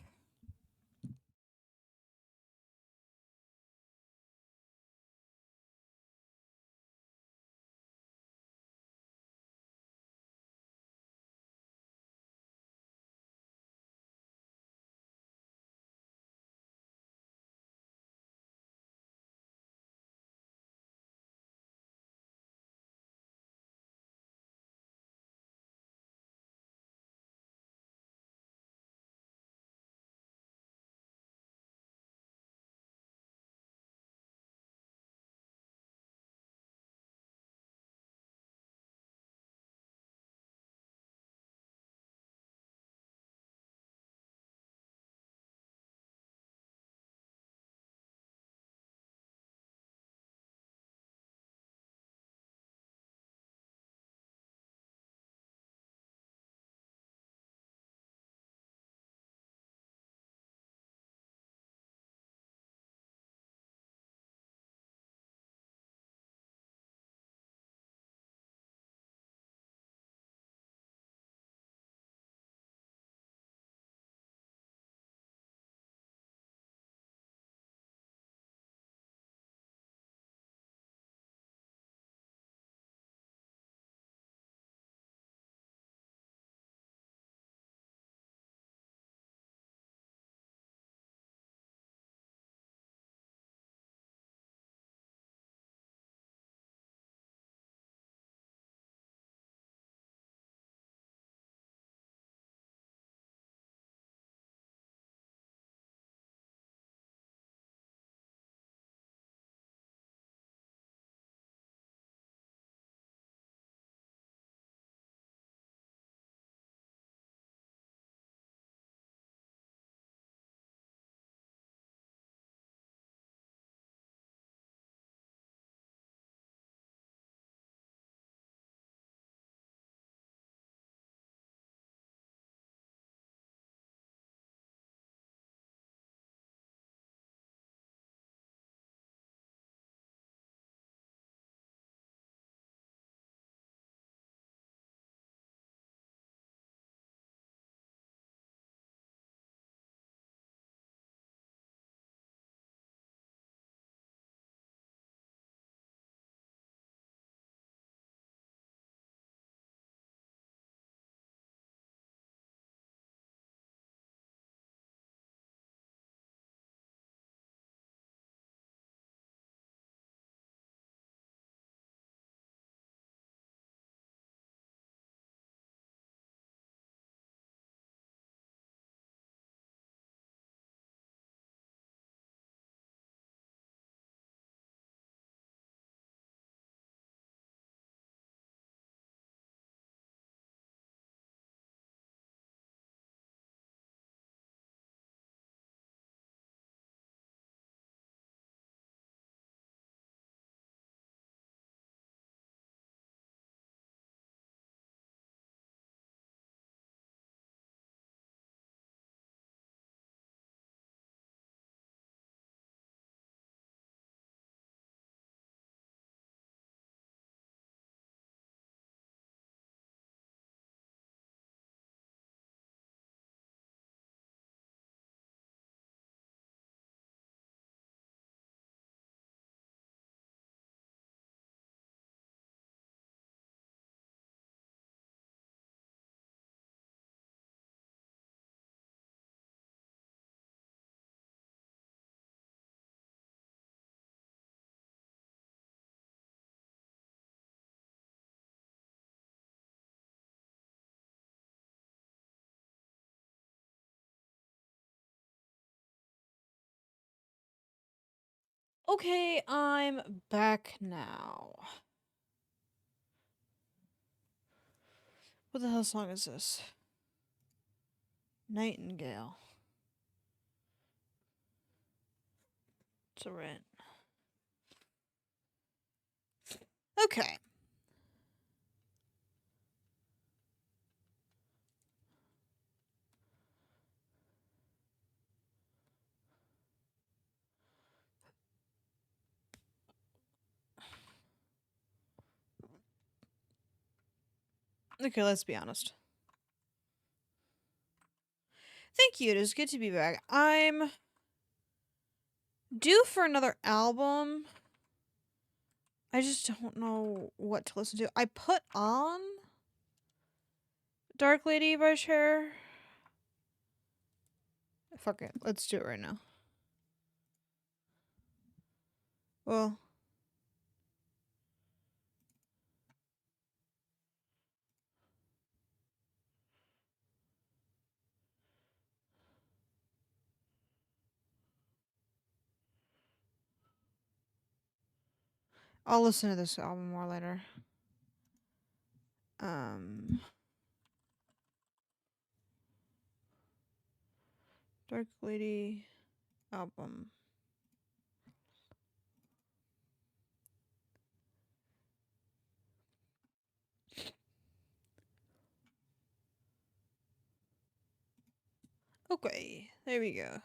Okay, I'm back now. What the hell song is this? Nightingale. It's a rent. Okay. Okay, let's be honest. Thank you. It is good to be back. I'm due for another album. I just don't know what to listen to. I put on Dark Lady by Cher. Fuck it. Let's do it right now. Well, I'll listen to this album more later. Dark Lady album. Okay, there we go.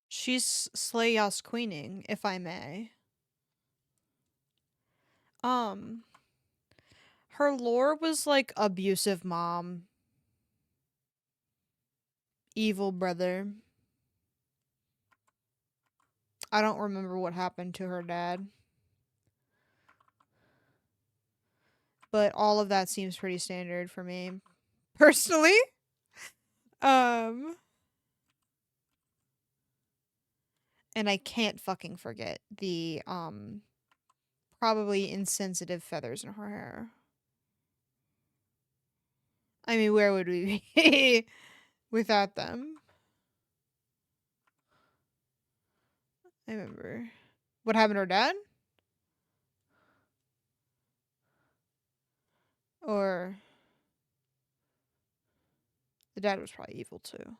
She's Slayos queening, if I may. Um, her lore was like abusive mom, evil brother. I don't remember what happened to her dad. But all of that seems pretty standard for me. Personally. Um and I can't fucking forget the probably insensitive feathers in her hair. I mean, where would we be without them? I remember. What happened to her dad? Or the dad was probably evil too.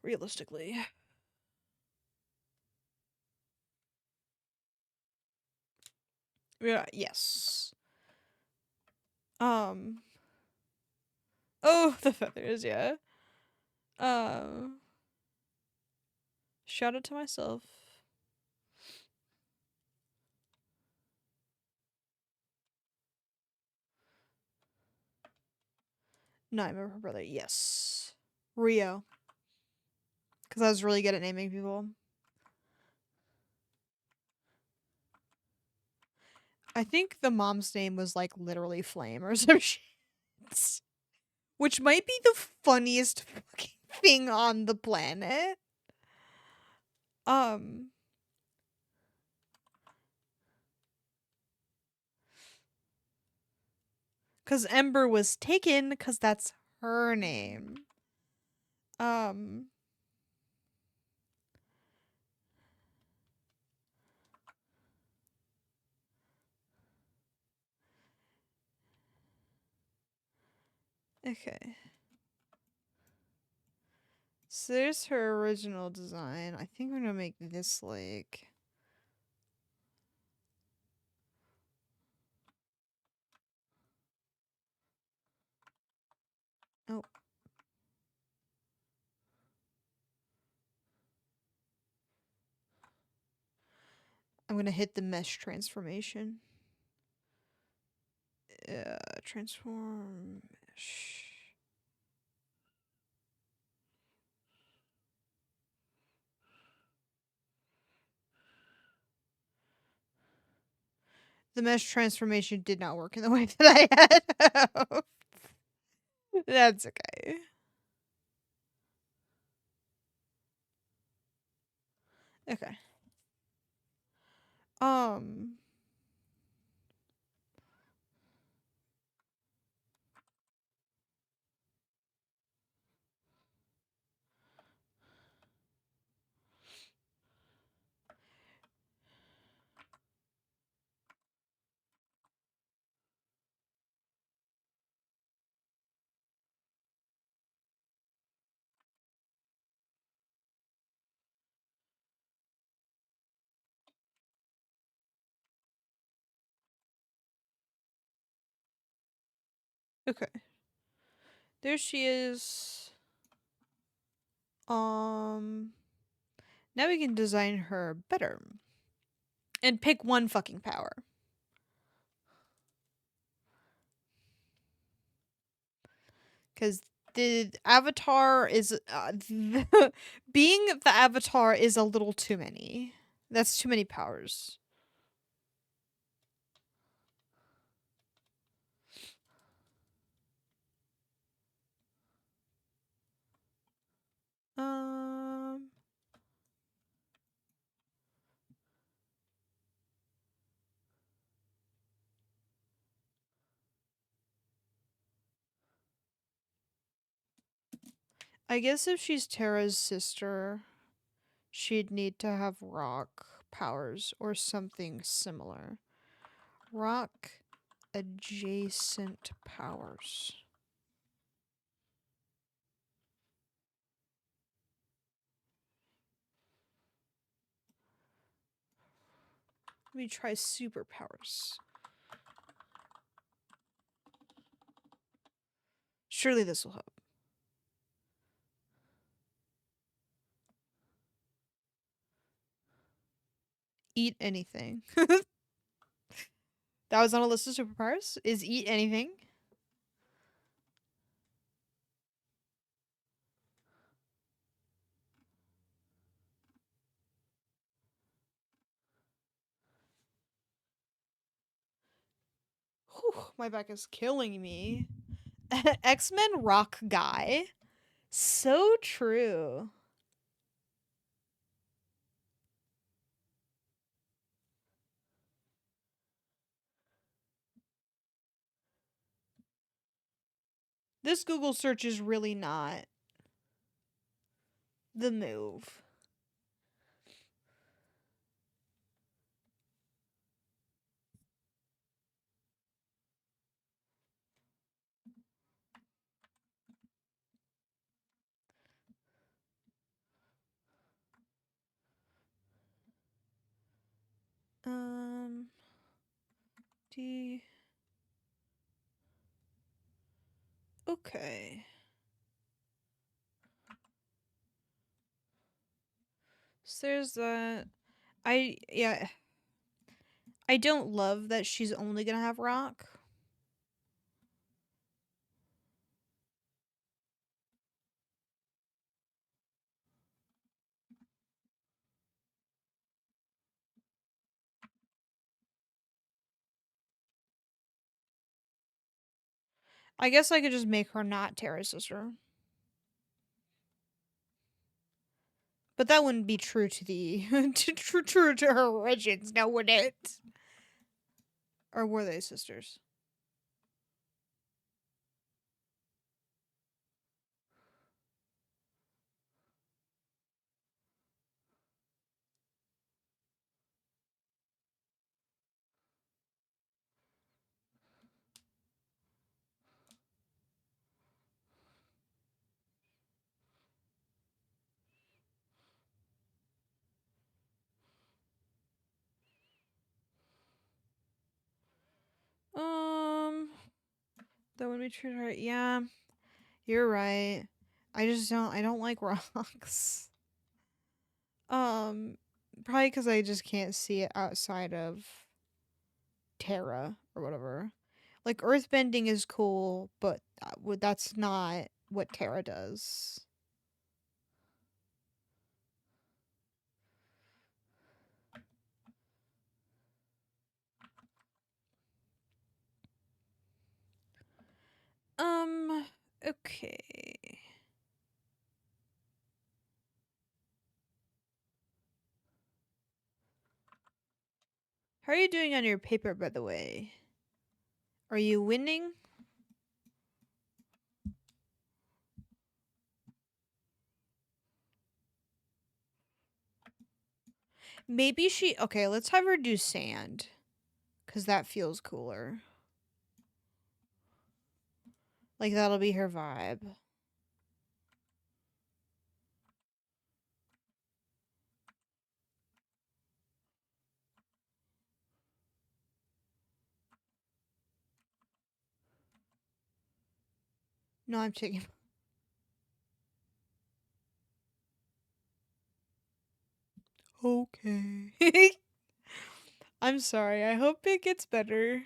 Realistically. Yeah, yes. Um Oh, the feathers, yeah. Um Shout out to myself. No, I remember her brother. Yes. Rio. Because I was really good at naming people. I think the mom's name was like literally Flame or some shit. Which might be the funniest fucking thing on the planet. Um. Because Ember was taken because that's her name. Okay. So there's her original design. I think I'm gonna make this like. Oh. I'm gonna hit the mesh transformation. Transform mesh. The mesh transformation did not work in the way that I had hoped. That's okay. Okay. Um. Okay. There she is. Now we can design her better. And pick one fucking power. Because the avatar is. Being the avatar is a little too many. That's too many powers. Um. I guess if she's Terra's sister, she'd need to have rock powers or something similar. Rock adjacent powers. Let me try superpowers. Surely this will help. Eat anything. That was on a list of superpowers. Is eat anything. Whew, my back is killing me. X-Men rock guy. So true. This Google search is really not the move. D. Okay. So there's that. Yeah. I don't love that she's only gonna have rock. I guess I could just make her not Terra's sister. But that wouldn't be true to the true to her origins, now would it? Or were they sisters? That would be true. Right? Yeah, you're right. I don't like rocks. Um, Probably because I just can't see it outside of Terra or whatever. Like earthbending is cool, but that's not what Terra does. Um, okay. How are you doing on your paper, by the way? Are you winning? Maybe she. Okay, let's have her do sand. Because that feels cooler. Like, that'll be her vibe. No, I'm taking. Okay. I'm sorry. I hope it gets better.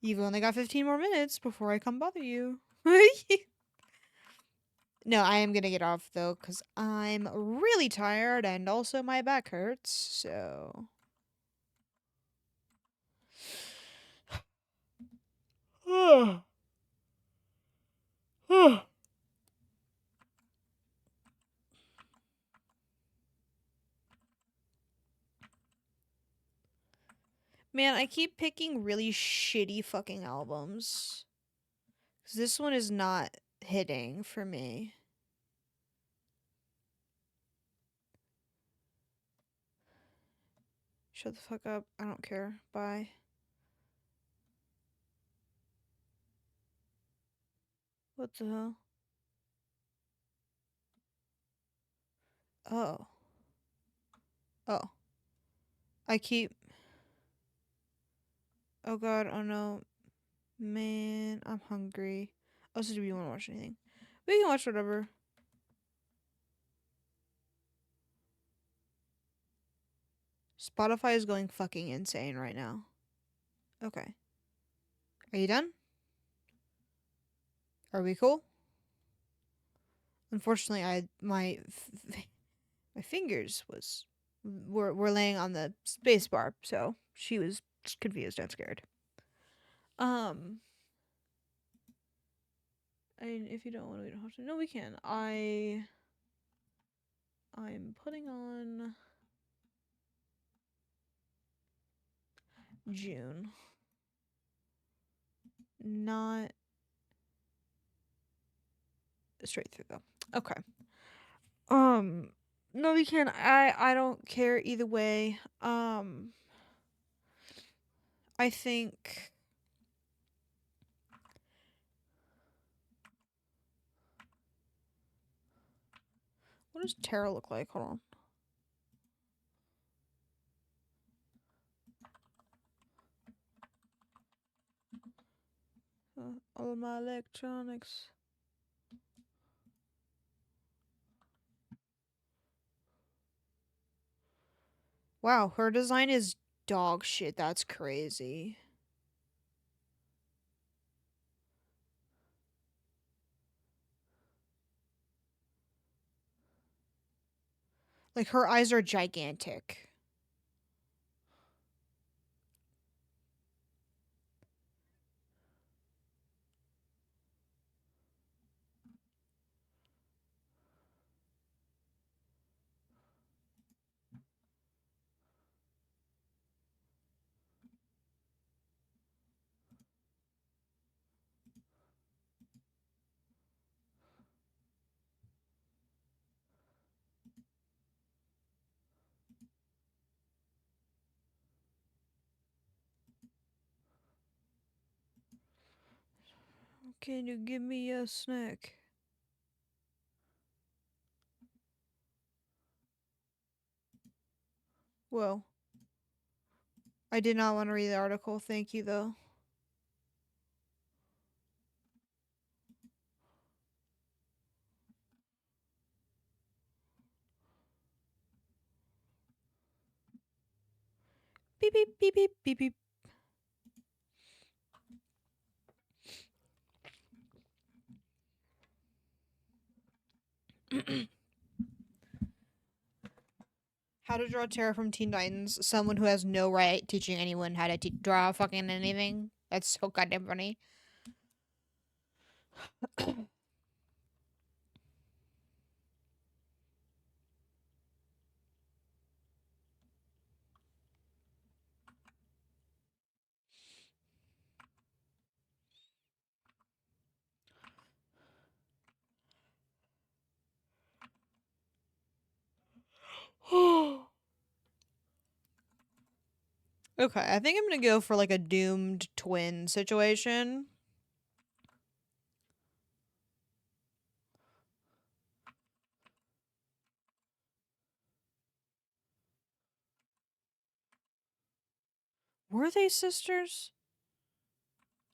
You've only got 15 more minutes before I come bother you. No, I am gonna get off though, because I'm really tired and also my back hurts, so. Man, I keep picking really shitty fucking albums. 'Cause this one is not hitting for me. Shut the fuck up. I don't care. Bye. What the hell? Oh. Oh. I keep. Oh god, oh no. Man, I'm hungry. Also, do we want to watch anything? We can watch whatever. Spotify is going fucking insane right now. Okay. Are you done? Are we cool? Unfortunately, my fingers were laying on the space bar, so she was confused and scared. Um, and if you don't want to, we don't have to. No, we can. I'm putting on June. Not straight through though. Okay. Um, no, we can. I don't care either way. I think. What does Tara look like? Hold on. All of my electronics. Wow, her design is dog shit. That's crazy. Like her eyes are gigantic. Can you give me a snack? Well, I did not want to read the article. Thank you, though. beep beep beep beep beep beep. How to draw Terra from Teen Titans. Someone who has no right teaching anyone how to draw fucking anything. That's so goddamn funny. Okay, I think I'm gonna go for like a doomed twin situation. Were they sisters?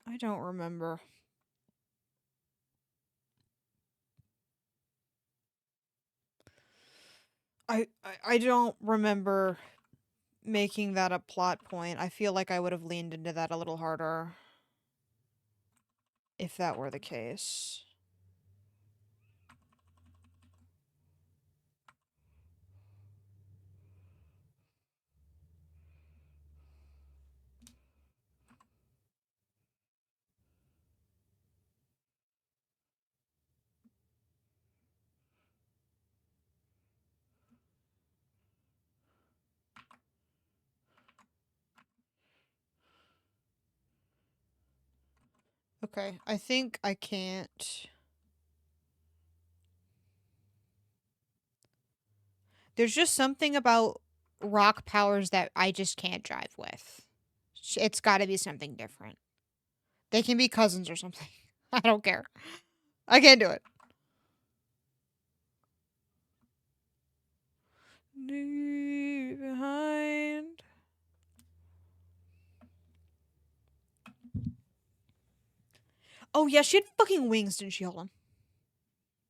I don't remember. I don't remember making that a plot point. I feel like I would have leaned into that a little harder if that were the case. Okay, I think I can't. There's just something about rock powers that I just can't drive with. It's got to be something different. They can be cousins or something. I don't care. I can't do it. Leave behind. Oh yeah, she had fucking wings, didn't she? Hold on.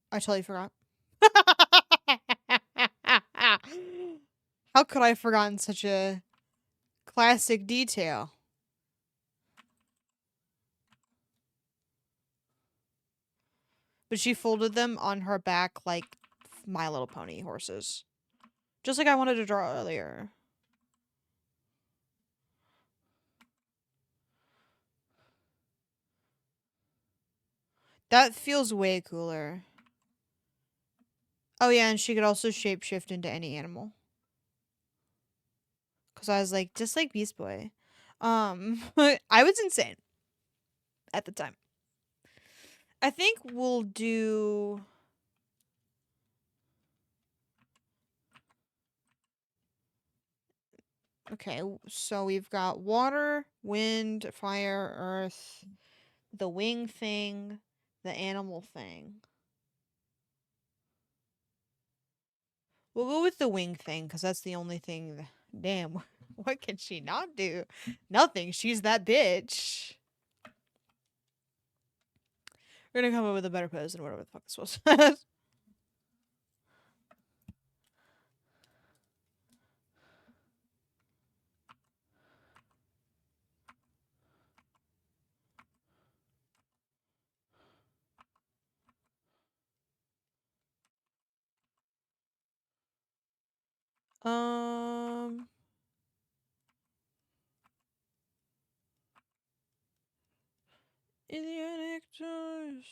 I totally forgot. How could I have forgotten such a classic detail? But she folded them on her back like My Little Pony horses. Just like I wanted to draw earlier. That feels way cooler. Oh yeah, and she could also shapeshift into any animal. Cause I was like, just like Beast Boy. I was insane at the time. I think we'll do. Okay, so we've got water, wind, fire, earth, the wing thing, the animal thing. We'll go with the wing thing because that's the only thing. Damn, what can she not do? Nothing. She's that bitch. We're gonna come up with a better pose than whatever the fuck this was. um. Idiotic toys.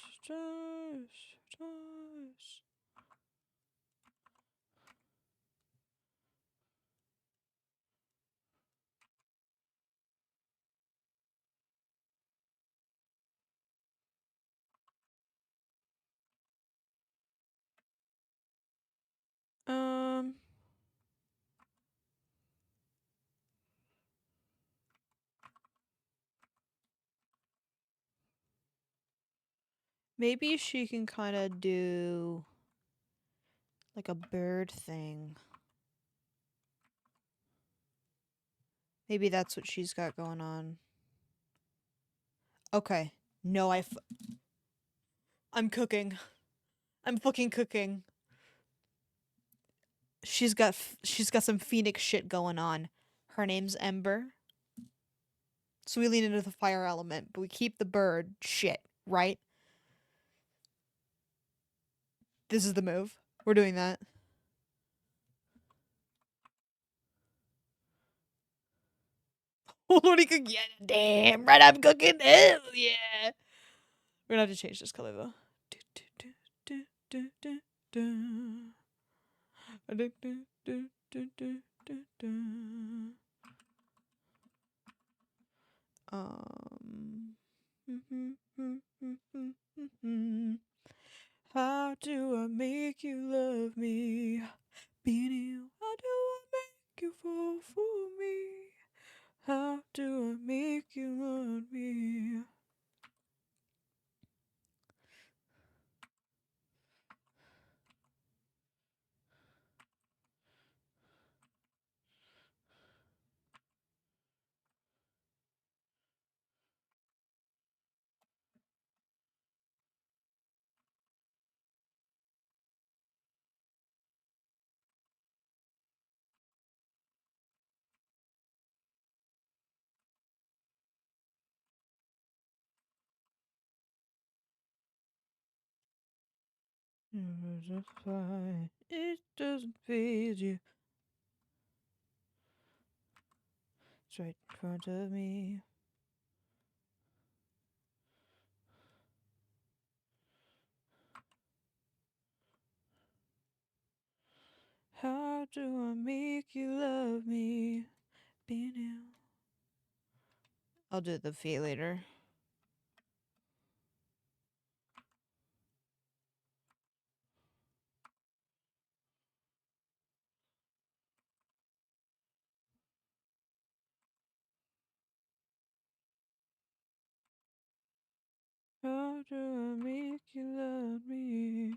Um. Maybe she can kind of do like a bird thing. Maybe that's what she's got going on. Okay. No, I'm cooking. I'm fucking cooking. She's got some phoenix shit going on. Her name's Ember. So we lean into the fire element, but we keep the bird shit, right? This is the move. We're doing that. Oh, Lordy cook. Yeah, damn right, I'm cooking. Hell yeah. We're gonna have to change this color though. Um. How do I make you love me? Being you, how do I make you fall for me? How do I make you want me? It doesn't phase you. It's right in front of me. How do I make you love me? Be now. I'll do the fee later. How do I make you love me?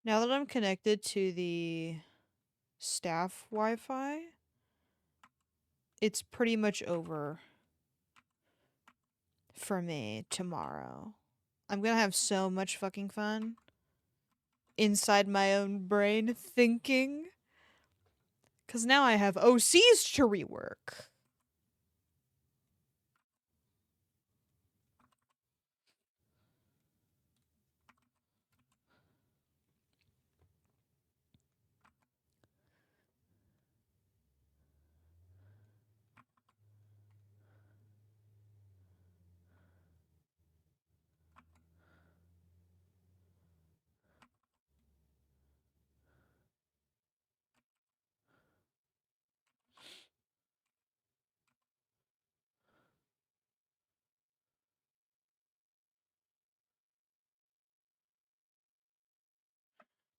Now that I'm connected to the staff Wi-Fi, it's pretty much over for me tomorrow. I'm gonna have so much fucking fun inside my own brain thinking. Because now I have OCs to rework.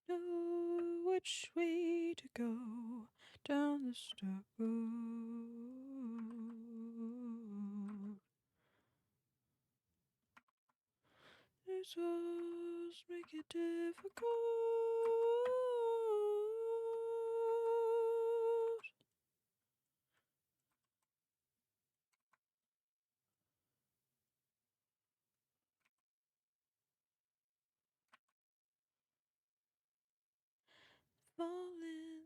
Know which way to go down the dark road. These walls make it difficult. Falling.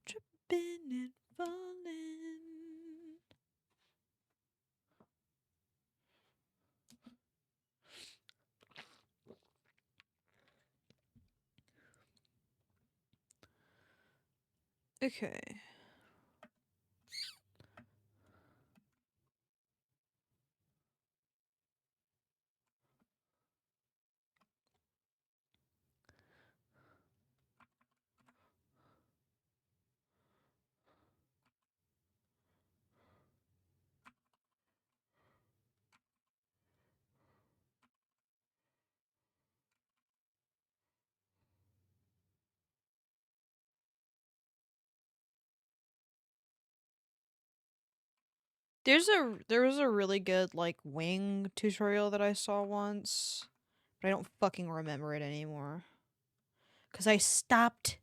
Tripping and falling. Okay. There was a really good like wing tutorial that I saw once, but I don't fucking remember it anymore cuz I stopped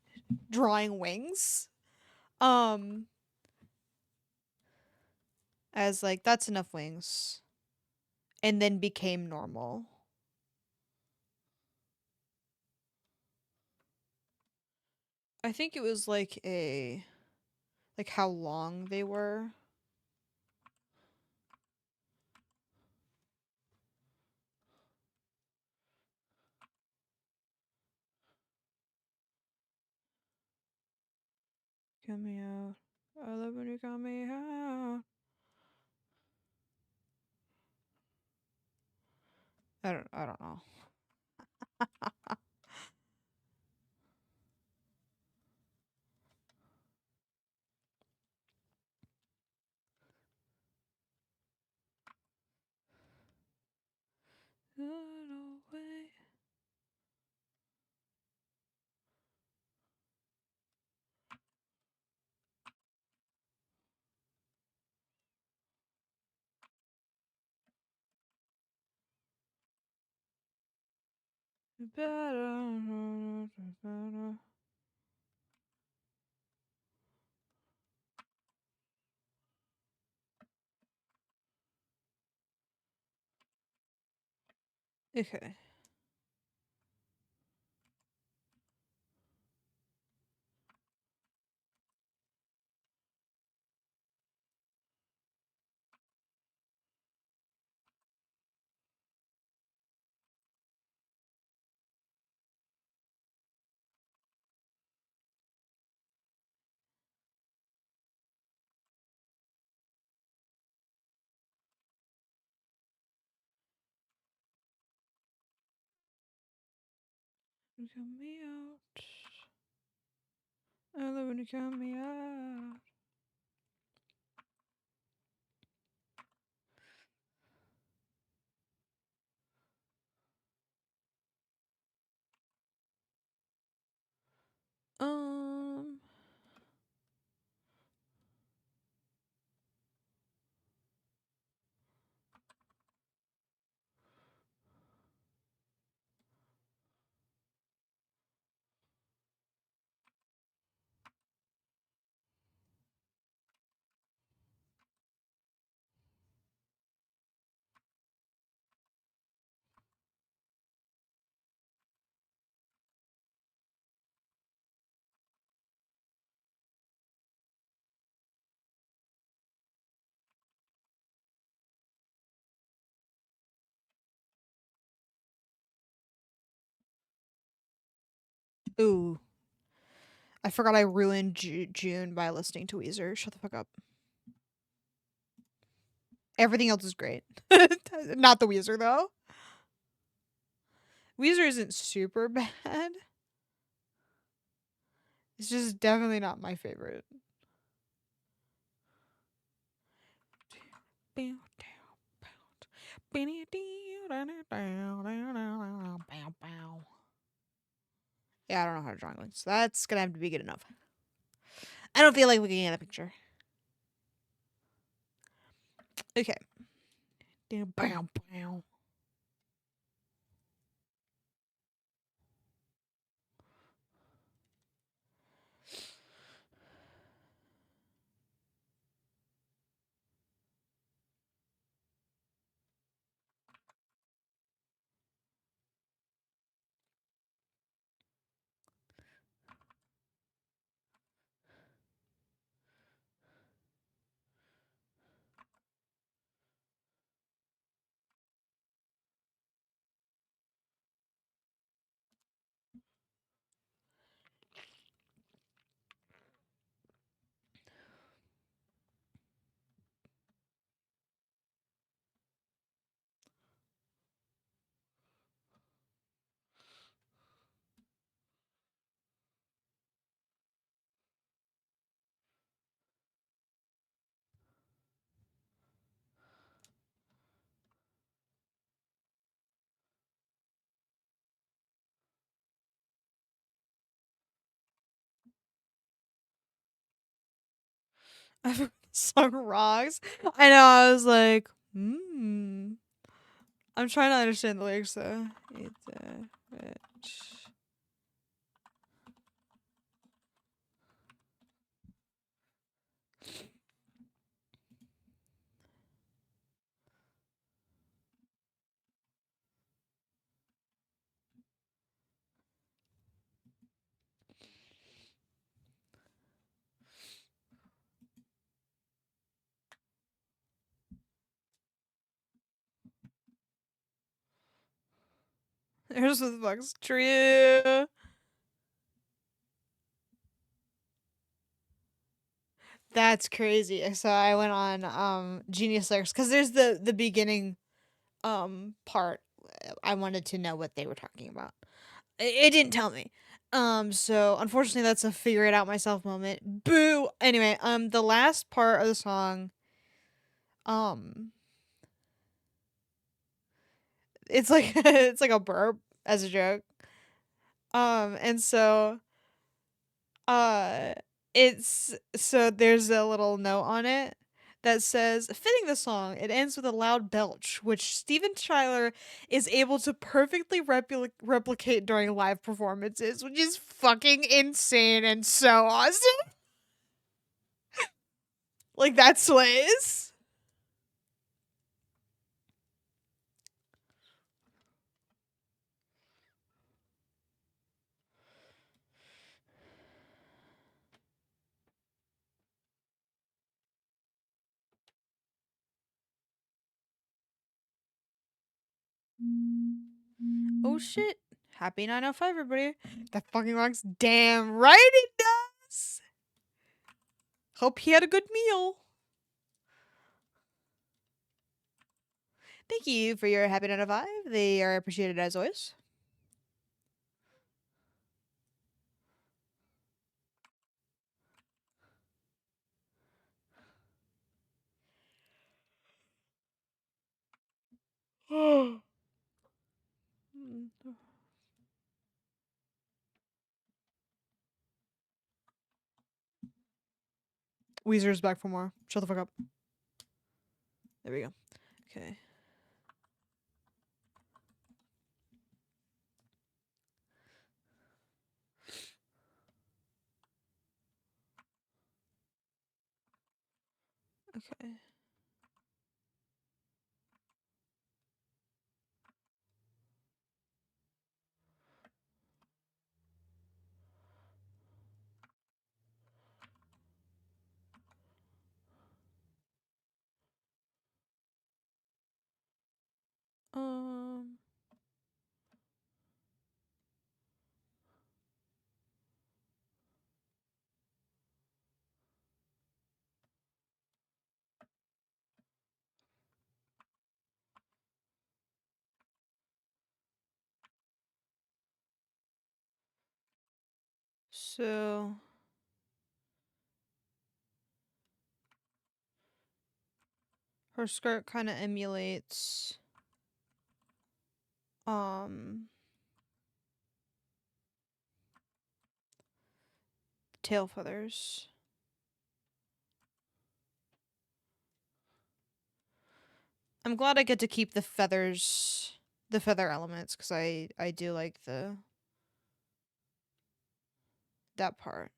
drawing wings. Um as like that's enough wings and then became normal. I think it was like how long they were. Cut me out. I love when you cut me out. I don't know. Run away. Okay. You cut me out. I love when you cut me out. Um. Ooh. I forgot I ruined June by listening to Weezer. Shut the fuck up. Everything else is great. Not the Weezer though. Weezer isn't super bad. It's just definitely not my favorite. Yeah, I don't know how to draw English. So that's gonna have to be good enough. I don't feel like looking at a picture. Okay. I forgot song rocks. I know. I was like, hmm. I'm trying to understand the lyrics though. It's rich. Here's what the fuck's true. That's crazy. So I went on Genius Lyrics because there's the beginning part. I wanted to know what they were talking about. It didn't tell me. So unfortunately that's a figure it out myself moment. Boo. Anyway, the last part of the song, um it's like it's like a burp as a joke. And so uh it's so there's a little note on it that says, fitting the song, it ends with a loud belch, which Steven Tyler is able to perfectly replicate during live performances, which is fucking insane and so awesome. Like, that slays. Oh shit. Happy 905, everybody. That fucking rocks. Damn right it does. Hope he had a good meal. Thank you for your happy 905. They are appreciated as always. Weezer's back for more. Shut the fuck up. There we go. Okay. Okay. Um. So her skirt kind of emulates um tail feathers. I'm glad I get to keep the feathers, the feather elements, because I do like the that part.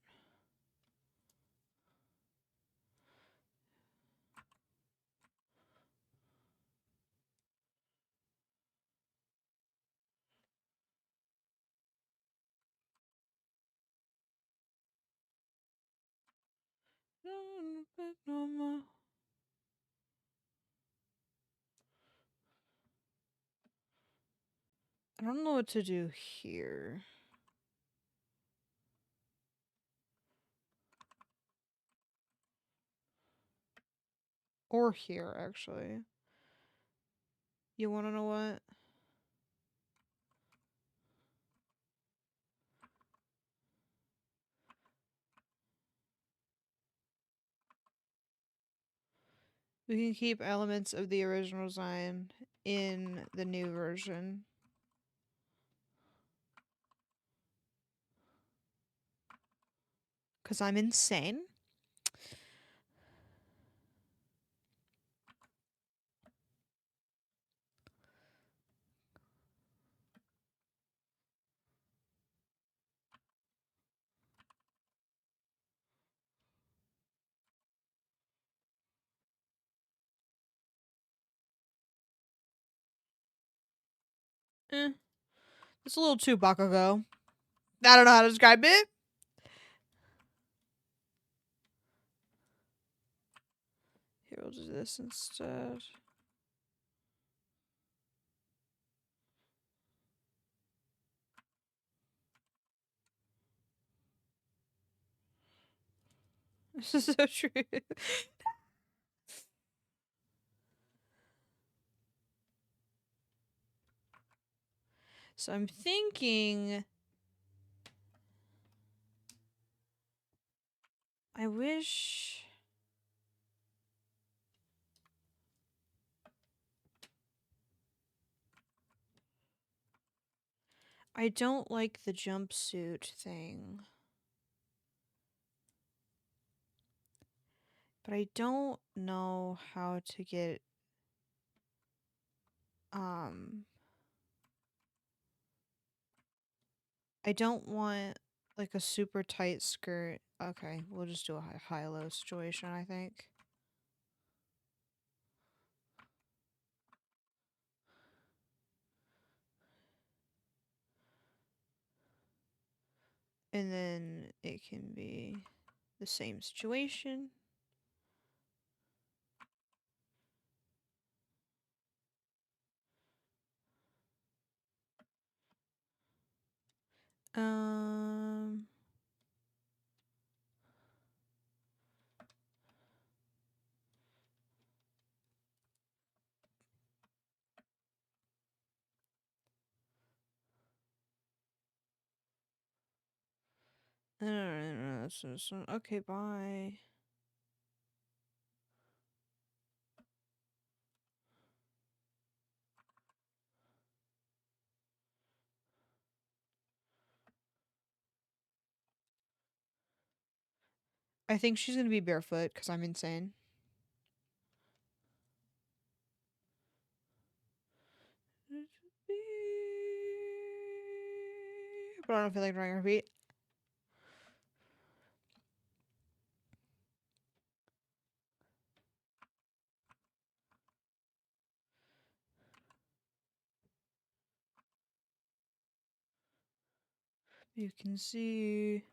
I don't know what to do here. Or here, actually. You want to know what? We can keep elements of the original design in the new version. Because I'm insane. Eh, it's a little too Bakugo. I don't know how to describe it. Here, we'll do this instead. This is so true. So I'm thinking, I wish I don't like the jumpsuit thing. But I don't know how to get um I don't want like a super tight skirt. Okay, we'll just do a high-low situation, I think. And then it can be the same situation. Um okay, bye. I think she's gonna be barefoot because I'm insane. But I don't feel like drawing her feet. You can see.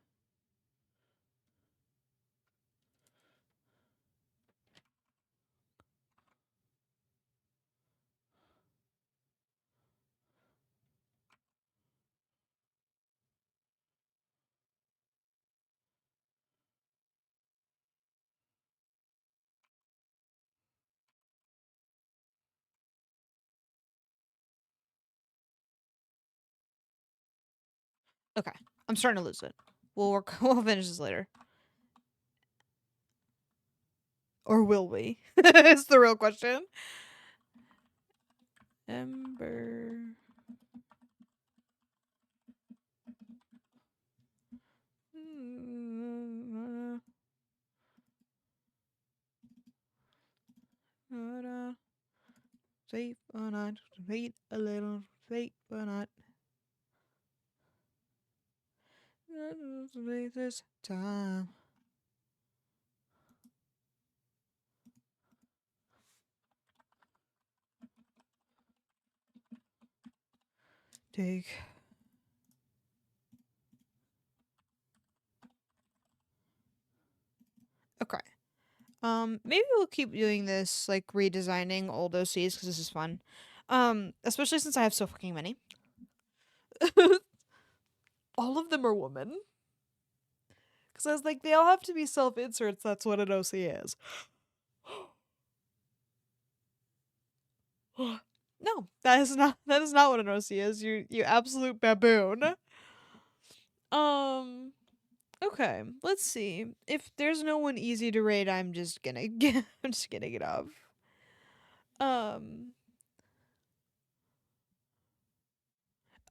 Okay, I'm starting to lose it. We'll work. We'll finish this later. Or will we? It's the real question. Ember. Safe or not, wait a little, wait or not. This time. Take. Okay. Maybe we'll keep doing this, like redesigning old OCs because this is fun. Especially since I have so fucking many. All of them are women. Because I was like, they all have to be self inserts. That's what an OC is. No, that is not. That is not what an OC is. You absolute baboon. Um. Okay, let's see. If there's no one easy to rate, I'm just gonna get. I'm just gonna get off. Um.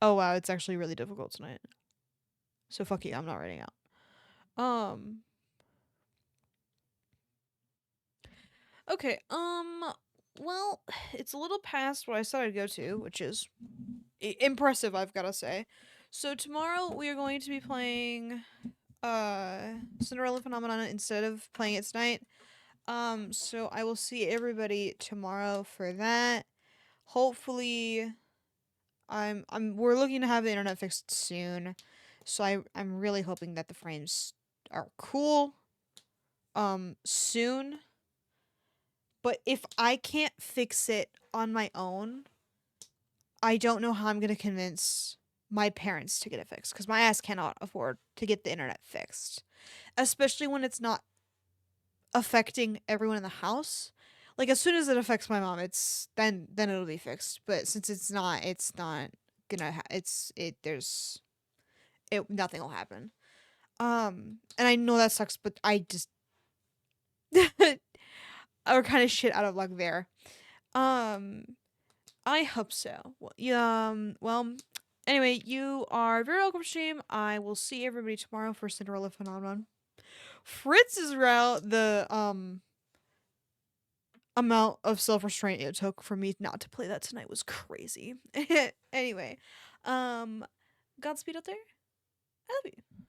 Oh wow, it's actually really difficult tonight. So fuck you. I'm not writing out. Okay. Well, it's a little past what I said I'd go to, which is impressive, I've gotta say. So tomorrow we are going to be playing Cinderella Phenomenon instead of playing it tonight. So I will see everybody tomorrow for that. Hopefully we're looking to have the internet fixed soon. So I'm really hoping that the frames are cool soon. But if I can't fix it on my own, I don't know how I'm going to convince my parents to get it fixed cuz my ass cannot afford to get the internet fixed, especially when it's not affecting everyone in the house. Like as soon as it affects my mom, it's then it'll be fixed. But since it's not gonna it's it there's it nothing will happen. And I know that sucks, but I just are kind of shit out of luck there. Um, I hope so. Well, yeah. Well. Anyway, you are very welcome, stream. I will see everybody tomorrow for Cinderella Phenomenon. Fritz's route, the amount of self restraint it took for me not to play that tonight was crazy. Anyway, Godspeed out there. I love you.